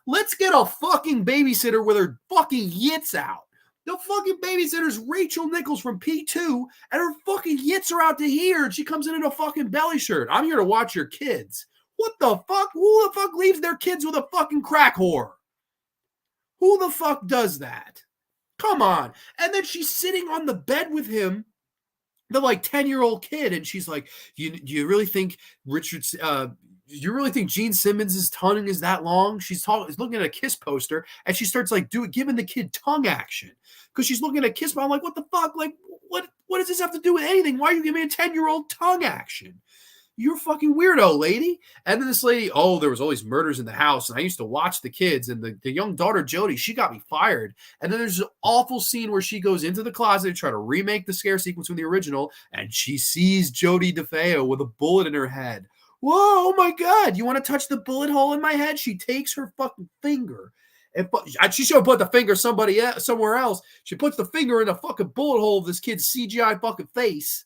let's get a fucking babysitter with her fucking yits out. The fucking babysitter's Rachel Nichols from P2 and her fucking yits are out to here and she comes in a fucking belly shirt. I'm here to watch your kids. What the fuck? Who the fuck leaves their kids with a fucking crack whore? Who the fuck does that? Come on. And then she's sitting on the bed with him the like 10-year-old kid, and she's like, you really think you really think Gene Simmons' tongue is that long? She's looking at a Kiss poster, and she starts like giving the kid tongue action because she's looking at Kiss. I'm like, what the fuck? Like, what does this have to do with anything? Why are you giving a 10-year-old tongue action? You're a fucking weirdo, lady. And then this lady, there was all these murders in the house, and I used to watch the kids, and the young daughter, Jody, she got me fired. And then there's an awful scene where she goes into the closet to try to remake the scare sequence from the original, and she sees Jody DeFeo with a bullet in her head. Whoa, oh my God, you want to touch the bullet hole in my head? She takes her fucking finger, and she should have put the finger somewhere else. She puts the finger in the fucking bullet hole of this kid's CGI fucking face.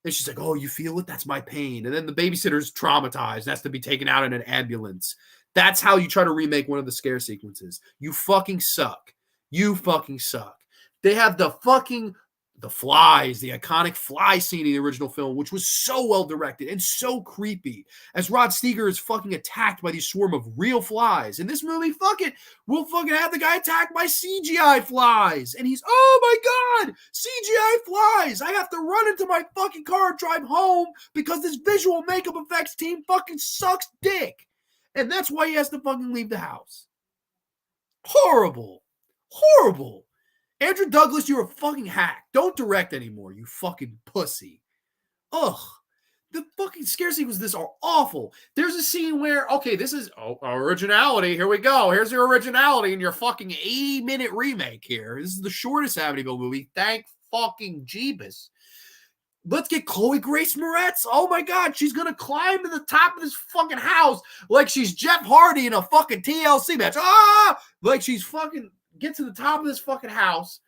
And she's like, oh, you feel it? That's my pain. And then the babysitter's traumatized, has to be taken out in an ambulance. That's how you try to remake one of the scare sequences. You fucking suck. You fucking suck. They have the flies, the iconic fly scene in the original film, which was so well directed and so creepy. As Rod Steiger is fucking attacked by these swarm of real flies. In this movie, we'll fucking have the guy attacked by CGI flies. And he's, oh my God, CGI flies. I have to run into my fucking car and drive home because this visual makeup effects team fucking sucks dick. And that's why he has to fucking leave the house. Horrible. Horrible. Andrew Douglas, you're a fucking hack. Don't direct anymore, you fucking pussy. Ugh. The fucking scare sequences are awful. There's a scene where, okay, this is originality. Here we go. Here's your originality in your fucking 80-minute remake here. This is the shortest Amityville movie. Thank fucking Jeebus. Let's get Chloe Grace Moretz. Oh my God, she's gonna climb to the top of this fucking house like she's Jeff Hardy in a fucking TLC match. Like she's fucking get to the top of this fucking house,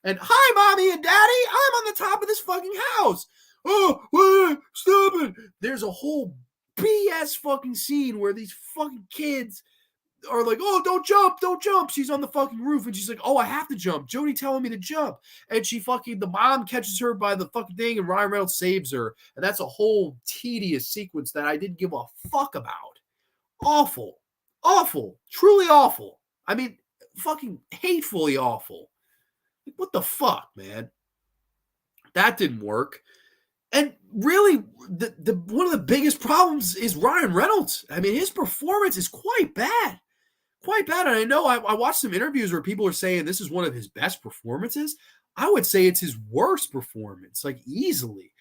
and hi, mommy and daddy, I'm on the top of this fucking house. Oh, wait, stop it. There's a whole BS fucking scene where these fucking kids are like, oh, don't jump. She's on the fucking roof, and she's like, oh, I have to jump. Jody telling me to jump. And the mom catches her by the fucking thing, and Ryan Reynolds saves her. And that's a whole tedious sequence that I didn't give a fuck about. Awful. Truly awful. I mean, fucking hatefully awful. What the fuck, man? That didn't work. And really, the one of the biggest problems is Ryan Reynolds. I mean, his performance is quite bad. And I know I watched some interviews where people are saying this is one of his best performances. I would say it's his worst performance, like easily.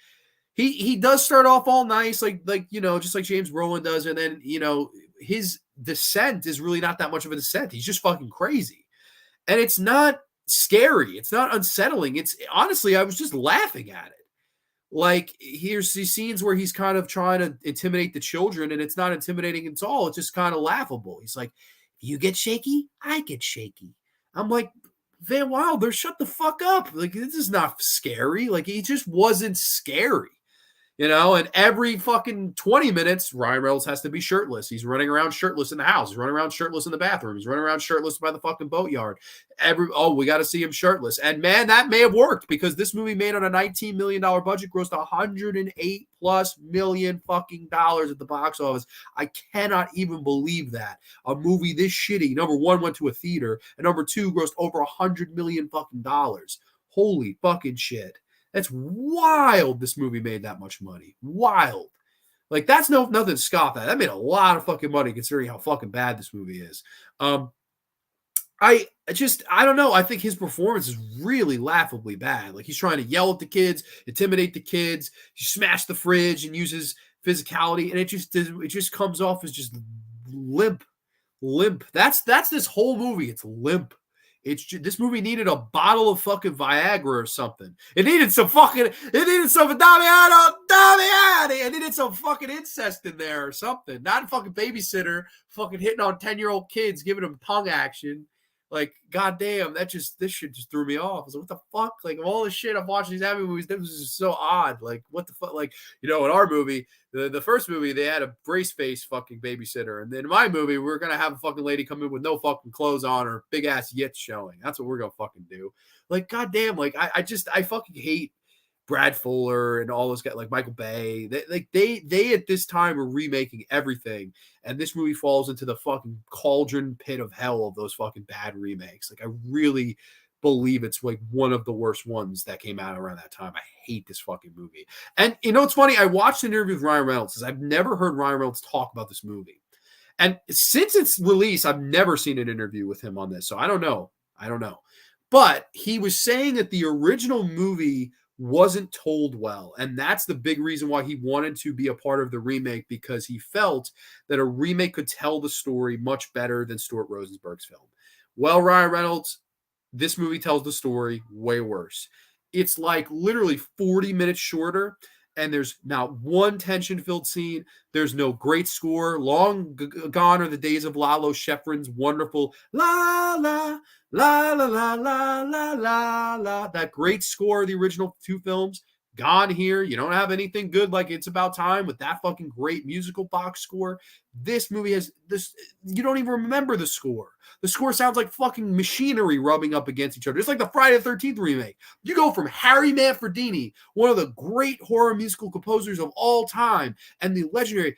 He does start off all nice, like just like James Brolin does, and then his descent is really not that much of a descent. He's just fucking crazy. And it's not scary. It's not unsettling. It's honestly, I was just laughing at it. Like, here's these scenes where he's kind of trying to intimidate the children, and it's not intimidating at all. It's just kind of laughable. He's like, you get shaky, I get shaky. I'm like, Van Wilder, shut the fuck up. Like, this is not scary. Like, he just wasn't scary. And every fucking 20 minutes, Ryan Reynolds has to be shirtless. He's running around shirtless in the house. He's running around shirtless in the bathroom. He's running around shirtless by the fucking boatyard. We got to see him shirtless. And man, that may have worked because this movie made on a $19 million budget, grossed $108+ million fucking dollars at the box office. I cannot even believe that. A movie this shitty, number one, went to a theater, and number two, grossed over $100 million fucking dollars. Holy fucking shit. That's wild. This movie made that much money. Wild. Like, that's nothing to scoff at. That made a lot of fucking money considering how fucking bad this movie is. I don't know. I think his performance is really laughably bad. Like, he's trying to yell at the kids, intimidate the kids, smash the fridge, and use his physicality, and it just comes off as just limp. That's this whole movie. It's limp. This movie needed a bottle of fucking Viagra or something. It needed some Damiano. It needed some fucking incest in there or something. Not a fucking babysitter fucking hitting on 10-year-old kids, giving them tongue action. Like, goddamn, this shit just threw me off. I was like, what the fuck? Like, of all the shit I've watched these Abby movies, this was just so odd. Like, what the fuck? Like, in our movie, the first movie, they had a brace face fucking babysitter. And then in my movie, we're going to have a fucking lady come in with no fucking clothes on or big ass yits showing. That's what we're going to fucking do. Like, goddamn, like, I fucking hate Brad Fuller and all those guys, like Michael Bay. They at this time are remaking everything, and this movie falls into the fucking cauldron pit of hell of those fucking bad remakes. Like, I really believe it's like one of the worst ones that came out around that time. I hate this fucking movie. And you know what's funny? I watched an interview with Ryan Reynolds because I've never heard Ryan Reynolds talk about this movie. And since its release, I've never seen an interview with him on this. So I don't know. But he was saying that the original movie wasn't told well. And that's the big reason why he wanted to be a part of the remake, because he felt that a remake could tell the story much better than Stuart Rosenberg's film. Well, Ryan Reynolds, this movie tells the story way worse. It's like literally 40 minutes shorter, and there's not one tension-filled scene. There's no great score. Long gone are the days of Lalo Schifrin's wonderful la la la la la la la la la. That great score of the original two films, gone here. You don't have anything good like It's About Time with that fucking great musical box score. This movie has this. You don't even remember the score. The score sounds like fucking machinery rubbing up against each other. It's like the Friday the 13th remake. You go from Harry Manfredini, one of the great horror musical composers of all time, and the legendary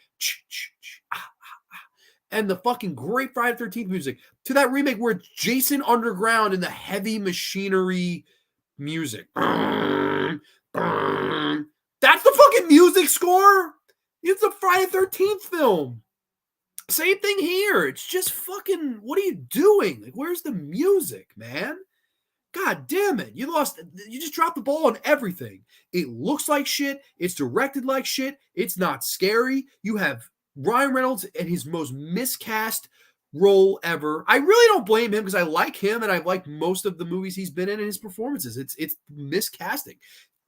and the fucking great Friday the 13th music, to that remake where it's Jason Underground and the heavy machinery music. That's the fucking music score. It's a Friday the 13th film. Same thing here. It's just fucking, what are you doing? Like, where's the music, man? God damn it. You just dropped the ball on everything. It looks like shit. It's directed like shit. It's not scary. You have Ryan Reynolds in his most miscast role ever. I really don't blame him because I like him and I've liked most of the movies he's been in and his performances. It's miscasting.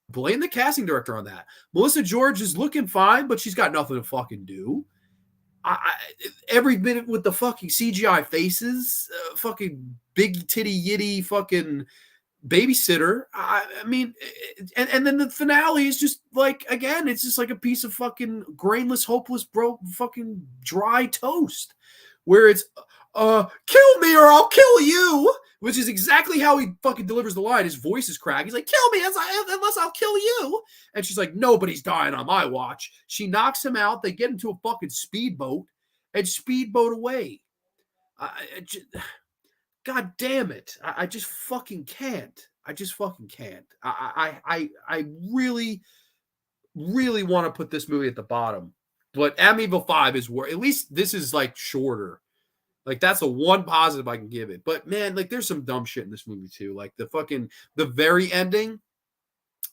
Blame the casting director on that. Melissa George is looking fine, but she's got nothing to fucking do. Every minute with the fucking CGI faces, fucking big titty yitty fucking babysitter. I mean, and then the finale is just like, again, it's just like a piece of fucking grainless, hopeless, broke, fucking dry toast, where it's kill me or I'll kill you, which is exactly how he fucking delivers the line. His voice is cracked. He's like, kill me unless I'll kill you. And she's like, nobody's dying on my watch. She knocks him out. They get into a fucking speedboat and speedboat away. God damn it. I just fucking can't. I really, really want to put this movie at the bottom. But Amityville 5 is where, at least this is like shorter. Like, that's the one positive I can give it. But man, like, there's some dumb shit in this movie too. Like the very ending,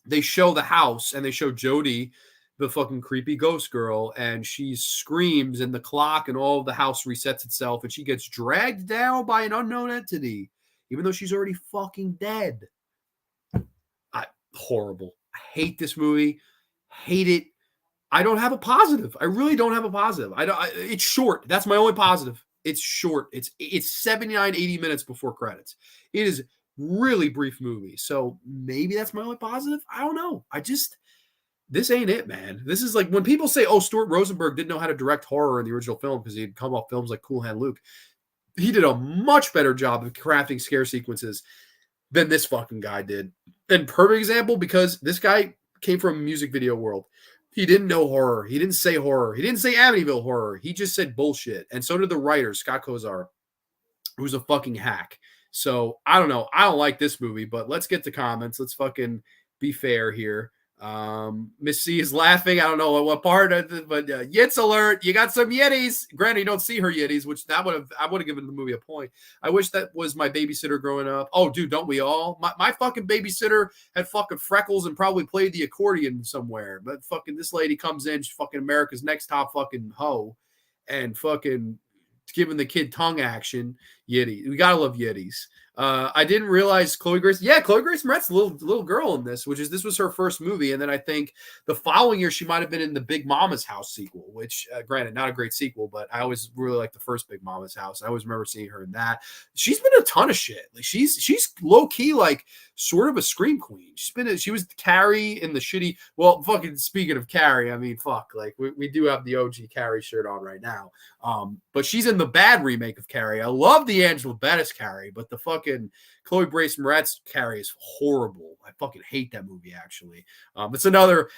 they show the house and they show Jody, the fucking creepy ghost girl, and she screams and the clock and all of the house resets itself and she gets dragged down by an unknown entity, even though she's already fucking dead. Horrible. I hate this movie. Hate it. I don't have a positive. I really don't have a positive. It's short. That's my only positive. It's short. It's 79, 80 minutes before credits. It is really brief movie. So maybe that's my only positive. I don't know. This ain't it, man. This is like when people say, oh, Stuart Rosenberg didn't know how to direct horror in the original film because he'd come off films like Cool Hand Luke. He did a much better job of crafting scare sequences than this fucking guy did. And perfect example, because this guy came from a music video world. He didn't know horror. He didn't say horror. He didn't say Amityville horror. He just said bullshit. And so did the writer, Scott Kozar, who's a fucking hack. So I don't know. I don't like this movie, but let's get to comments. Let's fucking be fair here. Miss C is laughing. I don't know what part of it, but Yitz alert. You got some Yetis. Granted, you don't see her Yetis, which I would have given the movie a point. I wish that was my babysitter growing up. Oh, dude, don't we all? My fucking babysitter had fucking freckles and probably played the accordion somewhere. But fucking this lady comes in, she's fucking America's Next Top fucking hoe, and fucking giving the kid tongue action. Yeti. We gotta love Yetis. I didn't realize Chloe Grace Moretz's the little girl in this, this was her first movie. And then I think the following year she might have been in the Big Mama's House sequel, which granted, not a great sequel, but I always really liked the first Big Mama's House. I always remember seeing her in that. She's been a ton of shit. Like she's low key, like sort of a scream queen. She was Carrie in the shitty, well, fucking speaking of Carrie, I mean, fuck, like we do have the OG Carrie shirt on right now. But she's in the bad remake of Carrie. I love the Angela Bettis Carrie, but the fucking Chloe Grace Moretz Carrie is horrible. I fucking hate that movie, actually. It's another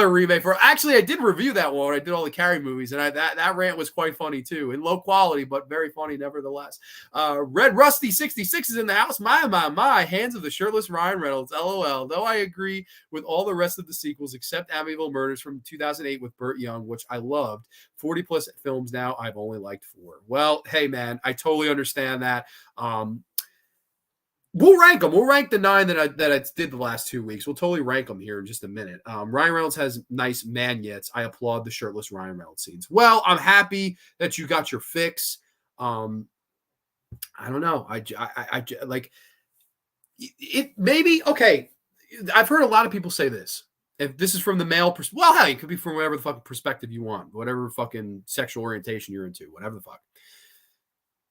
remake for, actually, I did review that one. I did all the Carrie movies, and that rant was quite funny too, in low quality, but very funny nevertheless. Red Rusty 66 is in the house. My, Hands of the Shirtless Ryan Reynolds, LOL. Though I agree with all the rest of the sequels except Amityville Murders from 2008 with Burt Young, which I loved. 40 plus films now, I've only liked 4. Well, hey man, I totally understand that. We'll rank them. We'll rank the 9 that I did the last 2 weeks. We'll totally rank them here in just a minute. Ryan Reynolds has nice man-yets. I applaud the shirtless Ryan Reynolds scenes. Well, I'm happy that you got your fix. I don't know. I like it. Maybe okay. I've heard a lot of people say this. If this is from the male perspective, well, hey, it could be from whatever the fucking perspective you want, whatever fucking sexual orientation you're into, whatever the fuck.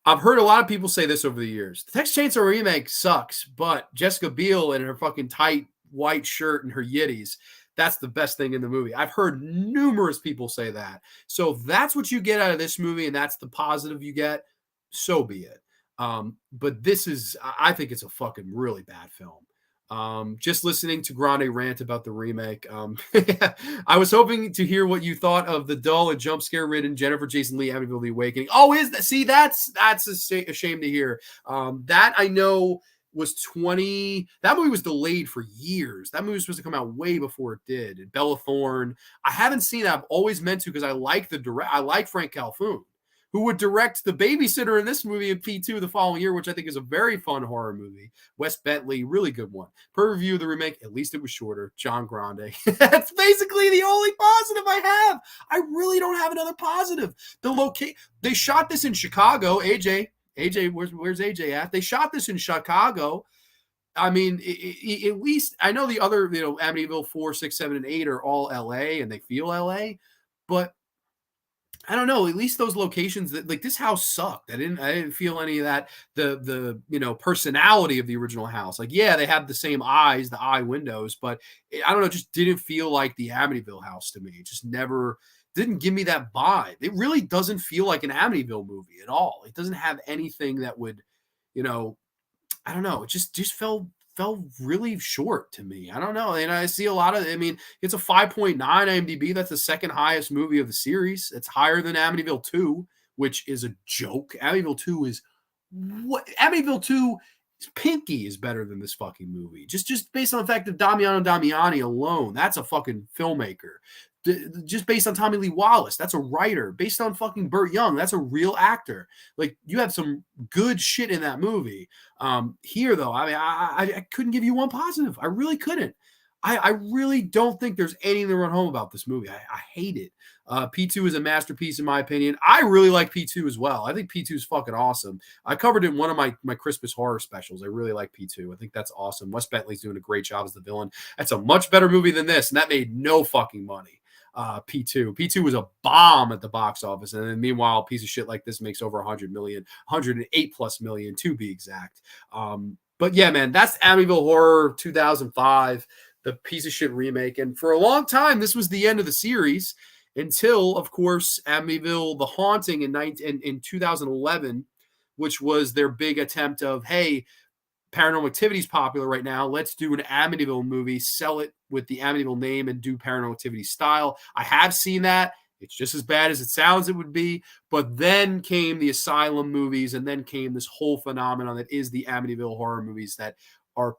I've heard a lot of people say this over the years. The Texas Chainsaw remake sucks, but Jessica Biel in her fucking tight white shirt and her yitties, that's the best thing in the movie. I've heard numerous people say that. So that's what you get out of this movie, and that's the positive you get. So be it. But this is, I think it's a fucking really bad film. Just listening to Grande rant about the remake. I was hoping to hear what you thought of the dull and jump scare ridden Jennifer Jason Leigh Amityville The Awakening. Oh, is that? See, that's a shame to hear. That I know was 20. That movie was delayed for years. That movie was supposed to come out way before it did. And Bella Thorne. I haven't seen it. I've always meant to because I like I like Frank Calhoun, who would direct The Babysitter in this movie in P2 the following year, which I think is a very fun horror movie. Wes Bentley, really good one. Per review of the remake, at least it was shorter. John Grande. That's basically the only positive I have. I really don't have another positive. They shot this in Chicago. AJ, where's AJ at? They shot this in Chicago. I mean, at least I know the other, Amityville 4, 6, 7, and 8 are all LA and they feel LA, but I don't know. At least those locations that like this house sucked. I didn't feel any of that. The personality of the original house. Like, yeah, they have the same eyes, the eye windows, but I don't know. It just didn't feel like the Amityville house to me. It just never didn't give me that vibe. It really doesn't feel like an Amityville movie at all. It doesn't have anything that would, I don't know. It just fell really short to me. I don't know. And I see a lot of, it's a 5.9 IMDb. That's the second highest movie of the series. It's higher than Amityville 2, which is a joke. Amityville 2 is what? Amityville 2, Pinky is better than this fucking movie. Just based on the fact that Damiano Damiani alone, that's a fucking filmmaker. Just based on Tommy Lee Wallace, that's a writer. Based on fucking Burt Young, that's a real actor. Like, you have some good shit in that movie. Here, though, I couldn't give you one positive. I really couldn't. I really don't think there's anything to run home about this movie. I hate it. P2 is a masterpiece in my opinion. I really like P2 as well. I think P2 is fucking awesome. I covered it in one of my Christmas horror specials. I really like P2. I think that's awesome. Wes Bentley's doing a great job as the villain. That's a much better movie than this, and that made no fucking money. P2 was a bomb at the box office, and then meanwhile, a piece of shit like this makes over 100 million, 108 plus million to be exact. But yeah, man, that's Amityville Horror 2005, the piece of shit remake. And for a long time, this was the end of the series until, of course, Amityville The Haunting in 2011, which was their big attempt of, hey, Paranormal Activity is popular right now. Let's do an Amityville movie, sell it with the Amityville name, and do Paranormal Activity style. I have seen that. It's just as bad as it sounds it would be. But then came the Asylum movies, and then came this whole phenomenon that is the Amityville horror movies that are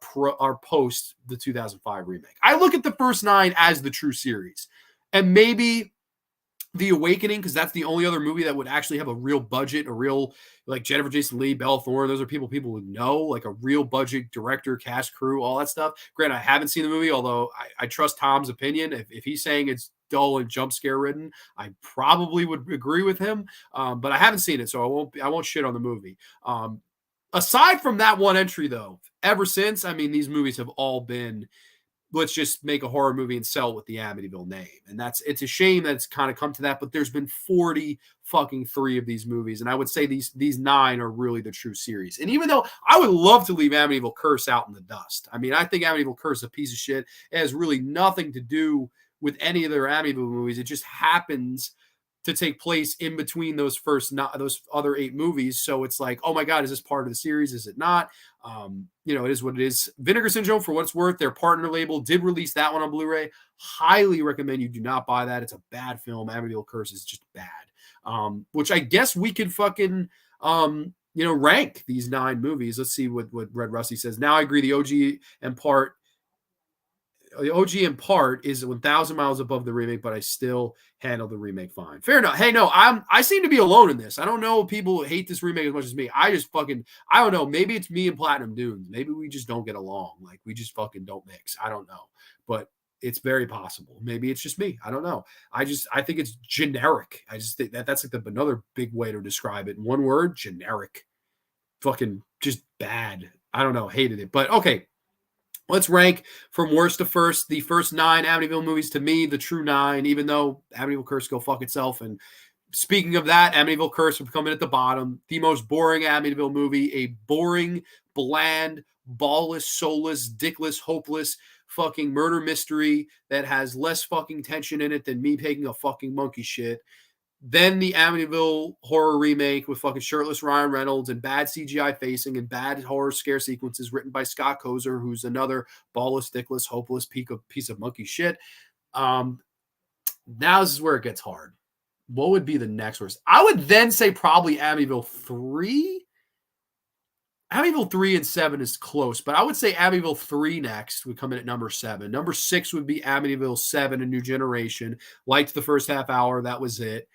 post the 2005 remake. I look at the first 9 as the true series. And maybe The Awakening, because that's the only other movie that would actually have a real budget, a real, like Jennifer Jason Leigh, Bella Thorne. Those are people would know, like a real budget director, cast, crew, all that stuff. Granted, I haven't seen the movie, although I trust Tom's opinion. If he's saying it's dull and jump scare ridden, I probably would agree with him. But I haven't seen it, so I won't shit on the movie. Aside from that one entry, though, ever since, these movies have all been, let's just make a horror movie and sell it with the Amityville name. And it's a shame that it's kind of come to that, but there's been 40 fucking 3 of these movies. And I would say these 9 are really the true series. And even though I would love to leave Amityville Curse out in the dust. I think Amityville Curse is a piece of shit. It has really nothing to do with any of their Amityville movies. It just happens to take place in between those those other 8 movies. So it's like, oh my God, is this part of the series? Is it not? It is what it is. Vinegar Syndrome, for what it's worth, their partner label did release that one on Blu-ray. Highly recommend you do not buy that. It's a bad film. Amityville Curse is just bad. Which I guess we could fucking rank these 9 movies. Let's see what Red Rusty says. Now I agree. The OG in part is 1,000 miles above the remake, but I still handle the remake fine. Fair enough. Hey, no, I seem to be alone in this. I don't know if people hate this remake as much as me. I don't know. Maybe it's me and Platinum Dunes. Maybe we just don't get along. Like, we just fucking don't mix. I don't know. But it's very possible. Maybe it's just me. I don't know. I think it's generic. I just think that's like another big way to describe it. In one word, generic. Fucking just bad. I don't know. Hated it. But okay. Let's rank from worst to first. The first 9 Amityville movies, to me, the true 9, even though Amityville Curse go fuck itself. And speaking of that, Amityville Curse will come in at the bottom. The most boring Amityville movie, a boring, bland, ballless, soulless, dickless, hopeless fucking murder mystery that has less fucking tension in it than me taking a fucking monkey shit. Then the Amityville horror remake with fucking shirtless Ryan Reynolds and bad CGI facing and bad horror scare sequences written by Scott Kozer, who's another ballless, dickless, hopeless piece of monkey shit. Now this is where it gets hard. What would be the next worst? I would then say probably Amityville 3. Amityville 3 and 7 is close, but I would say Amityville 3 next would come in at number 7. Number 6 would be Amityville 7, A New Generation. Liked the first half hour. That was it.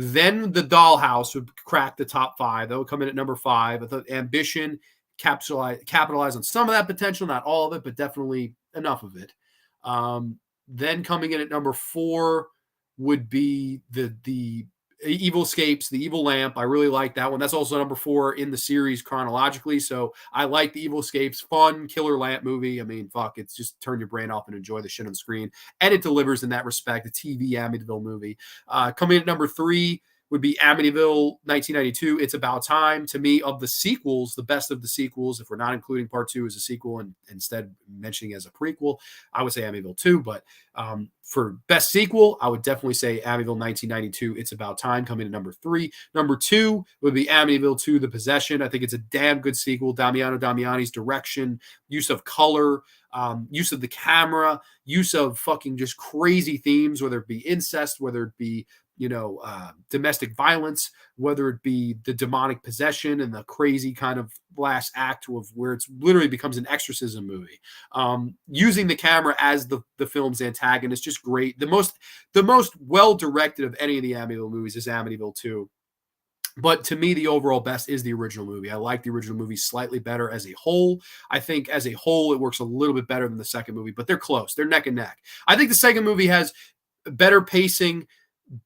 Then the Dollhouse would crack the top 5. That would come in at number 5. I thought Ambition capitalize on some of that potential, not all of it, but definitely enough of it. Then coming in at number 4 would be the Evil Escapes, The Evil Lamp. I really like that one. That's also number 4 in the series chronologically. So I like The Evil Escapes. Fun, killer lamp movie. I mean, fuck, it's just turn your brain off and enjoy the shit on screen. And it delivers in that respect, a TV Amityville movie. Coming in at number 3 would be Amityville 1992, It's About Time. To me, of the sequels, the best of the sequels, if we're not including part 2 as a sequel and instead mentioning as a prequel, I would say Amityville 2. But for best sequel, I would definitely say Amityville 1992, It's About Time, coming in at number 3. Number 2 would be Amityville 2, The Possession. I think it's a damn good sequel. Damiano Damiani's direction, use of color, use of the camera, use of fucking just crazy themes, whether it be incest, whether it be domestic violence, whether it be the demonic possession and the crazy kind of last act of where it's literally becomes an exorcism movie. Using the camera as the film's antagonist, just great. The most well-directed of any of the Amityville movies is Amityville 2. But to me, the overall best is the original movie. I like the original movie slightly better as a whole. I think as a whole, it works a little bit better than the second movie, but they're close. They're neck and neck. I think the second movie has better pacing,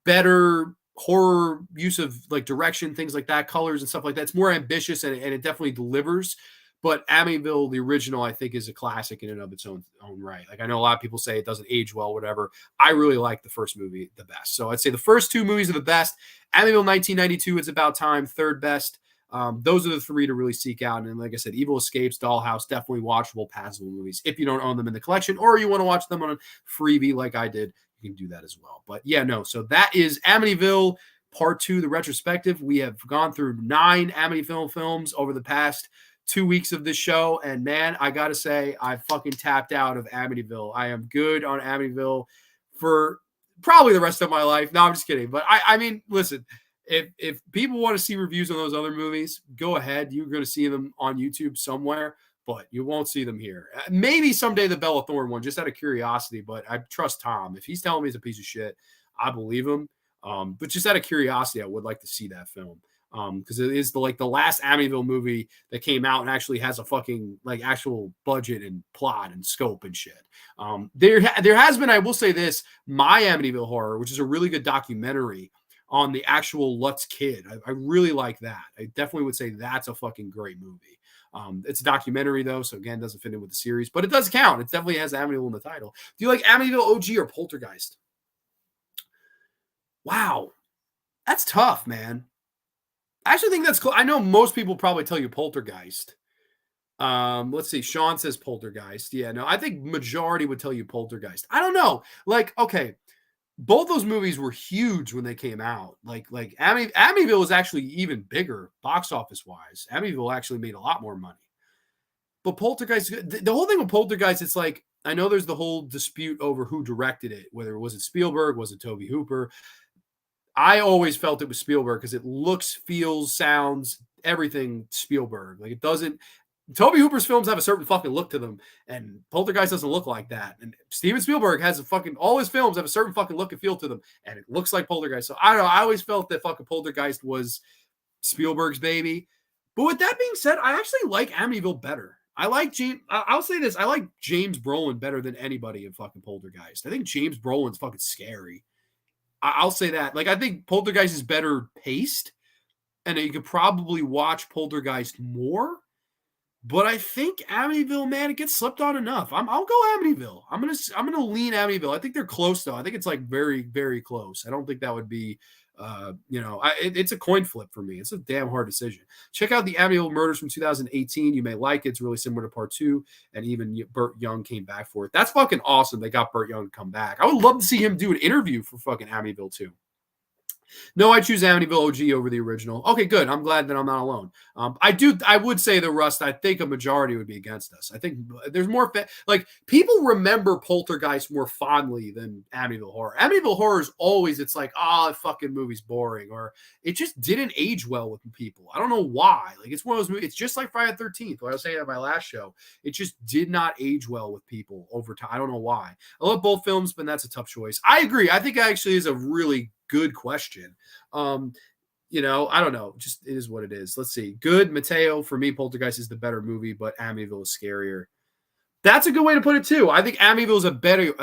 better horror use of like direction, things like that, colors and stuff like that. It's more ambitious and it definitely delivers. But Amityville, the original, I think is a classic in and of its own right. Like I know a lot of people say it doesn't age well, whatever. I really like the first movie the best. So I'd say the first 2 movies are the best. Amityville 1992, It's About Time, third best. Those are the 3 to really seek out. And like I said, Evil Escapes, Dollhouse, definitely watchable, passable movies. If you don't own them in the collection or you want to watch them on a freebie like I did, you can do that as well. But yeah, no. So that is Amityville Part 2, the retrospective. We have gone through 9 Amityville films over the past 2 weeks of this show. And man, I got to say, I fucking tapped out of Amityville. I am good on Amityville for probably the rest of my life. No, I'm just kidding. But I mean, listen, if people want to see reviews on those other movies, go ahead. You're going to see them on YouTube somewhere, but you won't see them here. Maybe someday the Bella Thorne one, just out of curiosity, but I trust Tom. If he's telling me he's a piece of shit, I believe him. But just out of curiosity, I would like to see that film. Because it is the last Amityville movie that came out and actually has a fucking like actual budget and plot and scope and shit. There has been, I will say this, My Amityville Horror, which is a really good documentary on the actual Lutz kid. I really like that. I definitely would say that's a fucking great movie. It's a documentary though, so again, doesn't fit in with the series, but it does count. It definitely has Amityville in the title. Do you like Amityville OG or Poltergeist? Wow, that's tough, man. I actually think that's cool. I know most people probably tell you Poltergeist. Let's see. Sean says Poltergeist. Yeah, no, I think majority would tell you Poltergeist. I don't know. Like, okay, both those movies were huge when they came out. Like Amityville was actually even bigger box office wise. Amityville actually made a lot more money. But Poltergeist, the whole thing with Poltergeist, it's like I know there's the whole dispute over who directed it, whether it was Spielberg, was it Toby Hooper. I always felt it was Spielberg because it looks, feels, sounds, everything Spielberg. Like it doesn't. Toby Hooper's films have a certain fucking look to them, and Poltergeist doesn't look like that. And Steven Spielberg has a fucking all his films have a certain fucking look and feel to them, and it looks like Poltergeist. So I don't know. I always felt that fucking Poltergeist was Spielberg's baby. But with that being said, I actually like Amityville better. I like James. I'll say this: I like James Brolin better than anybody in fucking Poltergeist. I think James Brolin's fucking scary. I'll say that. Like I think Poltergeist is better paced, and you could probably watch Poltergeist more. But I think Amityville, man, it gets slept on enough. I'll go Amityville. I'm gonna lean Amityville. I think they're close though. I think it's like very, very close. I don't think that would be it's a coin flip for me. It's a damn hard decision. Check out the Amityville Murders from 2018. You may like it. It's really similar to part 2, and even Burt Young came back for it. That's fucking awesome. They got Burt Young to come back. I would love to see him do an interview for fucking Amityville 2. No, I choose Amityville OG over the original. Okay, good. I'm glad that I'm not alone. I would say the Rust. I think a majority would be against us. I think there's more like people remember Poltergeist more fondly than Amityville Horror. Amityville Horror is always it's like the fucking movie's boring, or it just didn't age well with people. I don't know why. Like it's one of those movies. It's just like Friday the 13th. What I was saying at my last show. It just did not age well with people over time. I don't know why. I love both films, but that's a tough choice. I agree. I think actually is a really good question. I don't know. Just it is what it is. Let's see. Good. Mateo, for me, Poltergeist is the better movie, but Amityville is scarier. That's a good way to put it too. I think Amityville is a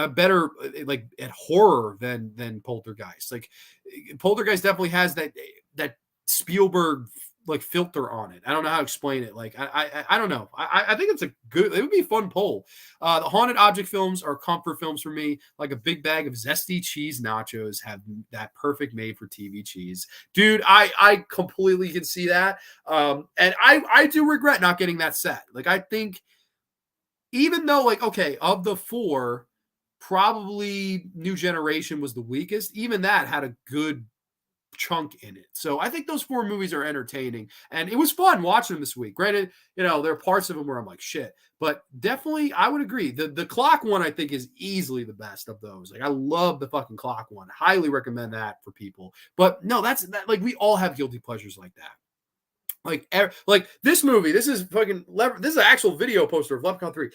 better like at horror than Poltergeist. Like Poltergeist definitely has that Spielberg like filter on it. I don't know how to explain it. Like I don't know. I think it's it would be a fun poll. The haunted object films are comfort films for me. Like a big bag of zesty cheese nachos have that perfect made for TV cheese. Dude, I completely can see that. And I do regret not getting that set. Like I think even though like okay, of the 4, probably New Generation was the weakest. Even that had a good chunk in it. So I think those 4 movies are entertaining, and it was fun watching them this week. Granted, there are parts of them where I'm like shit, but definitely I would agree. The clock one I think is easily the best of those. Like I love the fucking clock one. Highly recommend that for people. But no, that's like we all have guilty pleasures like that. Like this movie, this is fucking this is an actual video poster of Leprechaun 3.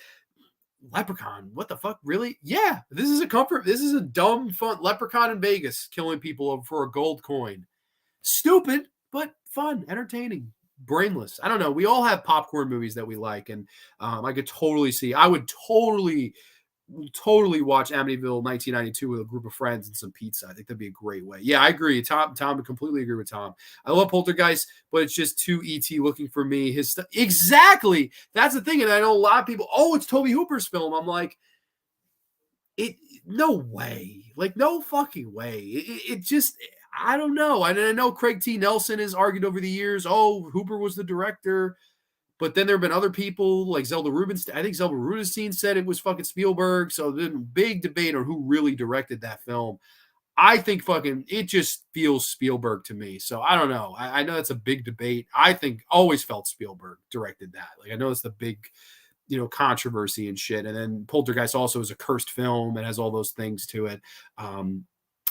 Leprechaun, what the fuck? Really? Yeah, this is a comfort. This is a dumb, fun Leprechaun in Vegas killing people for a gold coin. Stupid, but fun, entertaining, brainless. I don't know. We all have popcorn movies that we like, and I could totally see. I would totally watch Amityville 1992 with a group of friends and some pizza. I think that'd be a great way. Yeah, I agree. Tom, I completely agree with Tom. I love Poltergeist, but it's just too ET looking for me. His stuff exactly. That's the thing, and I know a lot of people. Oh, it's Toby Hooper's film. I'm like, no way. Like no fucking way. It just. I don't know. And I know Craig T. Nelson has argued over the years. Oh, Hooper was the director. But then there have been other people like Zelda Rubinstein. I think Zelda Rubinstein said it was fucking Spielberg. So there's been big debate on who really directed that film. I think fucking it just feels Spielberg to me. So I don't know. I know that's a big debate. I think always felt Spielberg directed that. Like I know it's the big, controversy and shit. And then Poltergeist also is a cursed film. It has all those things to it.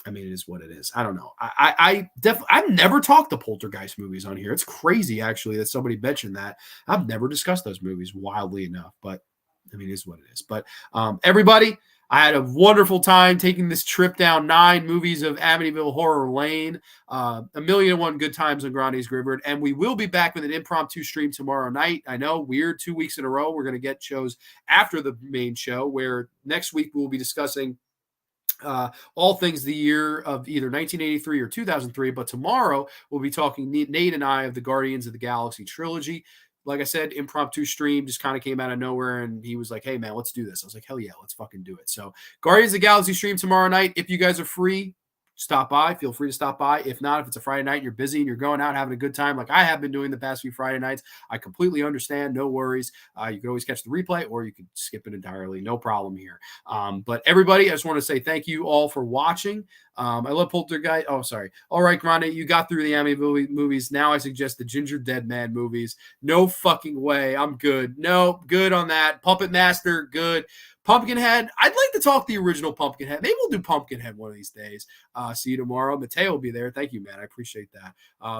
I mean, it is what it is. I don't know. I've never talked the Poltergeist movies on here. It's crazy, actually, that somebody mentioned that. I've never discussed those movies, wildly enough. But I mean, it is what it is. But everybody, I had a wonderful time taking this trip down 9 movies of Amityville Horror Lane. 1,000,001 good times on Grande's Graveyard. And we will be back with an impromptu stream tomorrow night. I know, weird, 2 weeks in a row. We're going to get shows after the main show, where next week we'll be discussing all things the year of either 1983 or 2003. But tomorrow we'll be talking, Nate and I, of the Guardians of the Galaxy trilogy. Like I said, impromptu stream just kind of came out of nowhere, and he was like, hey man, let's do this. I was like, hell yeah, let's fucking do it. So Guardians of the Galaxy stream tomorrow night. If you guys are free, stop by, feel free to stop by. If not, if it's a Friday night and you're busy and you're going out having a good time like I have been doing the past few Friday nights, I completely understand. No worries. You can always catch the replay or you can skip it entirely. No problem here. But everybody, I just want to say thank you all for watching. I love Poltergeist. Oh, sorry. All right, Grande, you got through the Amityville movies. Now I suggest the Ginger Dead Man movies. No fucking way. I'm good. No, good on that. Puppet Master, good. Pumpkinhead, I'd like to talk the original Pumpkinhead. Maybe we'll do Pumpkinhead one of these days. See you tomorrow. Mateo will be there. Thank you, man. I appreciate that.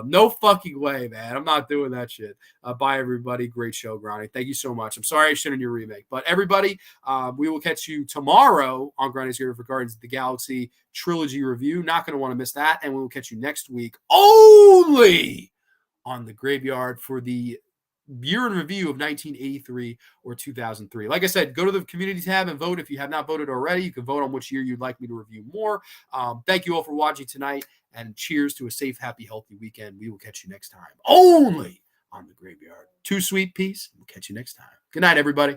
No fucking way, man. I'm not doing that shit. Bye, everybody. Great show, Grande. Thank you so much. I'm sorry I shit on your remake. But everybody, we will catch you tomorrow on Grande's Here for Guardians of the Galaxy trilogy review. Not going to want to miss that. And we will catch you next week only on the Graveyard for the year in review of 1983 or 2003. Like I said, go to the community tab and vote. If you have not voted already, you can vote on which year you'd like me to review more. Thank you all for watching tonight, and cheers to a safe, happy, healthy weekend. We will catch you next time only on the Graveyard. Too sweet, peace. We'll catch you next time. Good night, everybody.